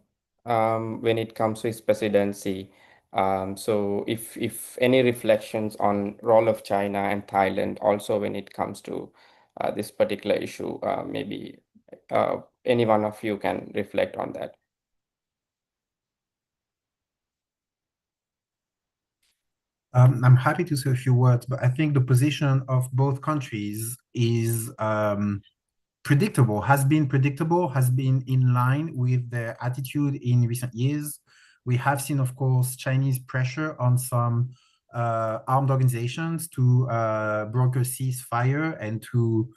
when it comes to its presidency. So if any reflections on role of China and Thailand also when it comes to this particular issue, maybe any one of you can reflect on that. I'm happy to say a few words, but I think the position of both countries is predictable, has been in line with their attitude in recent years. We have seen, of course, Chinese pressure on some armed organizations to broker ceasefire and to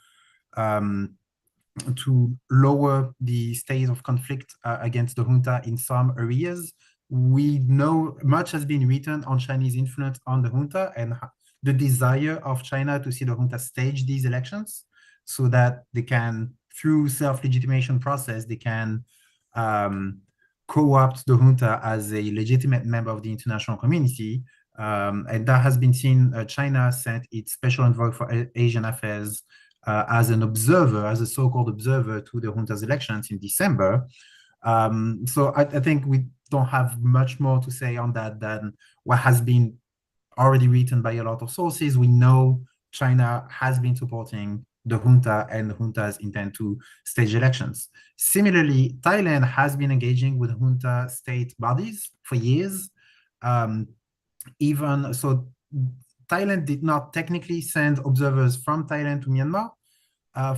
lower the state of conflict against the junta in some areas. We know much has been written on Chinese influence on the junta and the desire of China to see the junta stage these elections so that they can, through self-legitimation process, they can co-opt the junta as a legitimate member of the international community. And that has been seen. China sent its special envoy for Asian affairs as an observer, as a so-called observer to the junta's elections in December. So I think we don't have much more to say on that than what has been already written by a lot of sources. We know China has been supporting the junta and the junta's intent to stage elections. Similarly, Thailand has been engaging with junta state bodies for years. Even so, Thailand did not technically send observers from Thailand to Myanmar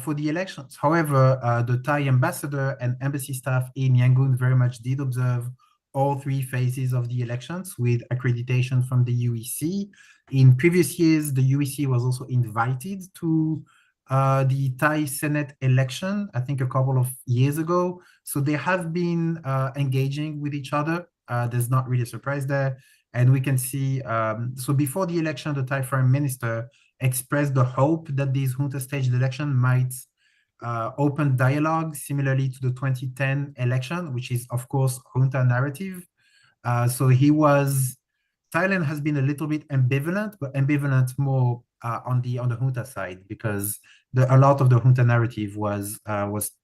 for the elections. However, the Thai ambassador and embassy staff in Yangon very much did observe all three phases of the elections with accreditation from the UEC. In previous years, the UEC was also invited to the Thai Senate election, I think a couple of years ago. So they have been engaging with each other. There's not really a surprise there. And we can see, so before the election, the Thai Foreign Minister expressed the hope that this junta staged election might open dialogue similarly to the 2010 election, which is, of course, junta narrative. So Thailand has been a little bit ambivalent, but ambivalent more on the junta side, because a lot of the junta narrative was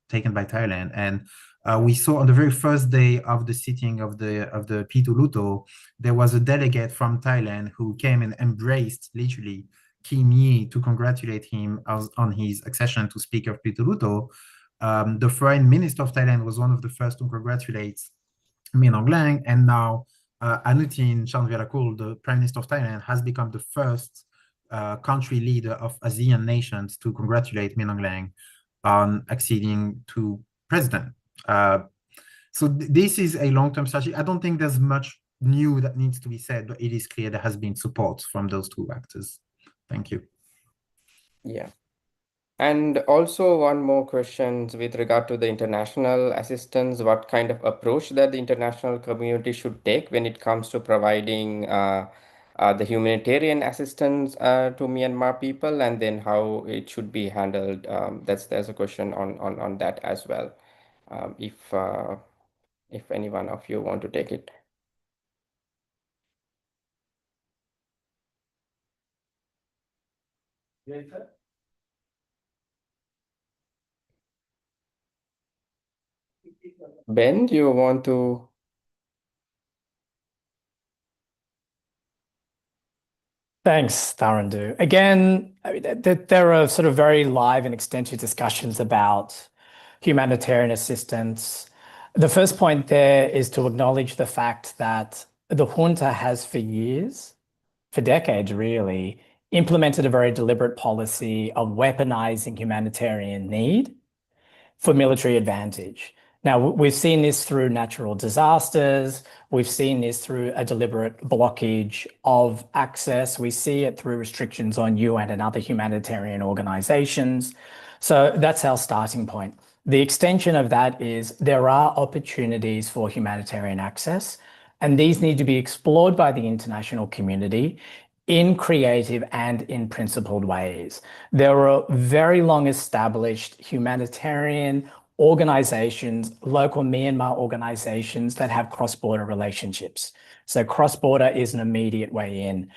taken by Thailand. And we saw on the very first day of the sitting of the Pitu Luto, there was a delegate from Thailand who came and embraced literally Kim Yi to congratulate him on his accession to Speaker of Pitu Luto. The Foreign Minister of Thailand was one of the first to congratulate Min Aung Hlaing, and now Anutin Charnvirakul, the Prime Minister of Thailand, has become the first country leader of ASEAN nations to congratulate Min Aung Hlaing on acceding to president. So this is a long-term strategy. I don't think there's much new that needs to be said, but it is clear there has been support from those two actors. Thank you. Yeah. And also one more question with regard to the international assistance, what kind of approach that the international community should take when it comes to providing the humanitarian assistance to Myanmar people, and then how it should be handled. There's a question on that as well. If any one of you want to take it. Ben, do you want to? Thanks, Tharandu. Again, I mean, there are sort of very live and extensive discussions about humanitarian assistance. The first point there is to acknowledge the fact that the junta has for years, for decades really, implemented a very deliberate policy of weaponizing humanitarian need for military advantage. Now, we've seen this through natural disasters. We've seen this through a deliberate blockage of access. We see it through restrictions on UN and other humanitarian organizations. So that's our starting point. The extension of that is there are opportunities for humanitarian access, and these need to be explored by the international community in creative and in principled ways. There are very long established humanitarian organizations, local Myanmar organizations that have cross-border relationships. So cross-border is an immediate way in.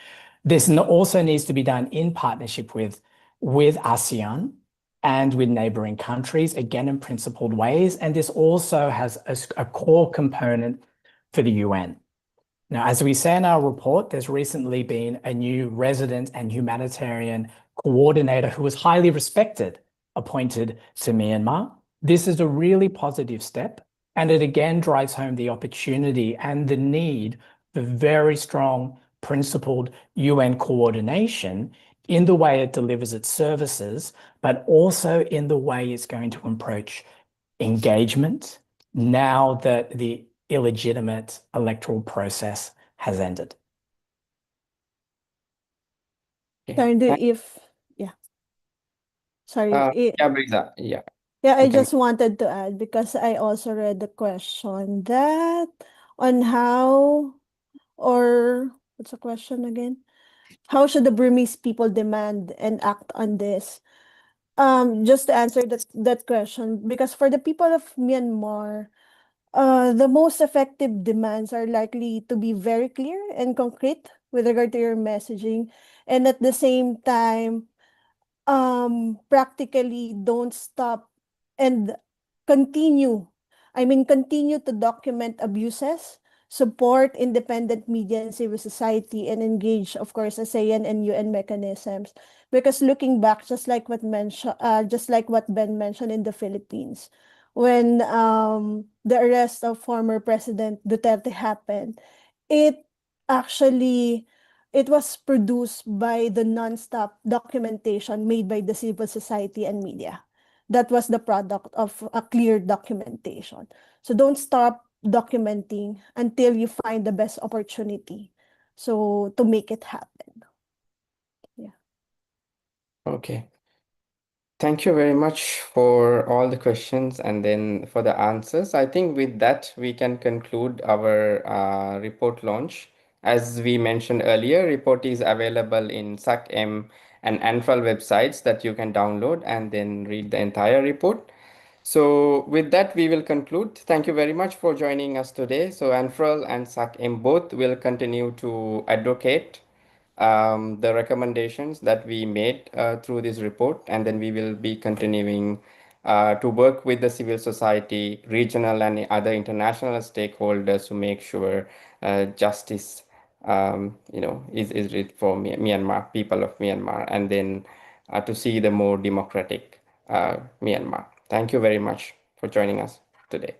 This also needs to be done in partnership with ASEAN and with neighboring countries, again, in principled ways. And this also has a core component for the UN. Now, as we say in our report, there's recently been a new resident and humanitarian coordinator who was highly respected, appointed to Myanmar. This is a really positive step, and it again drives home the opportunity and the need for very strong, principled UN coordination in the way it delivers its services, but also in the way it's going to approach engagement now that the illegitimate electoral process has ended. Tharandu, sorry. Yeah, Brisa. Yeah. Yeah, I You can- just wanted to add, because I also read the question that on how, or what's the question again? How should the Burmese people demand and act on this? Just to answer that question, because for the people of Myanmar, the most effective demands are likely to be very clear and concrete with regard to your messaging, and at the same time, practically don't stop and continue to document abuses, support independent media and civil society, and engage, of course, ASEAN and UN mechanisms. Because looking back, just like what Ben mentioned in the Philippines, when the arrest of former President Duterte happened, it actually it was produced by the nonstop documentation made by the civil society and media. That was the product of a clear documentation. So don't stop documenting until you find the best opportunity. So to make it happen. Yeah. Okay. Thank you very much for all the questions and then for the answers. I think with that, we can conclude our report launch. As we mentioned earlier, report is available in SAC-M and ANFRAL websites that you can download and then read the entire report. So with that, we will conclude. Thank you very much for joining us today. So ANFRAL and SAC-M both will continue to advocate the recommendations that we made through this report, and then we will be continuing to work with the civil society, regional and other international stakeholders to make sure justice, is for Myanmar, people of Myanmar, and then to see the more democratic Myanmar. Thank you very much for joining us today.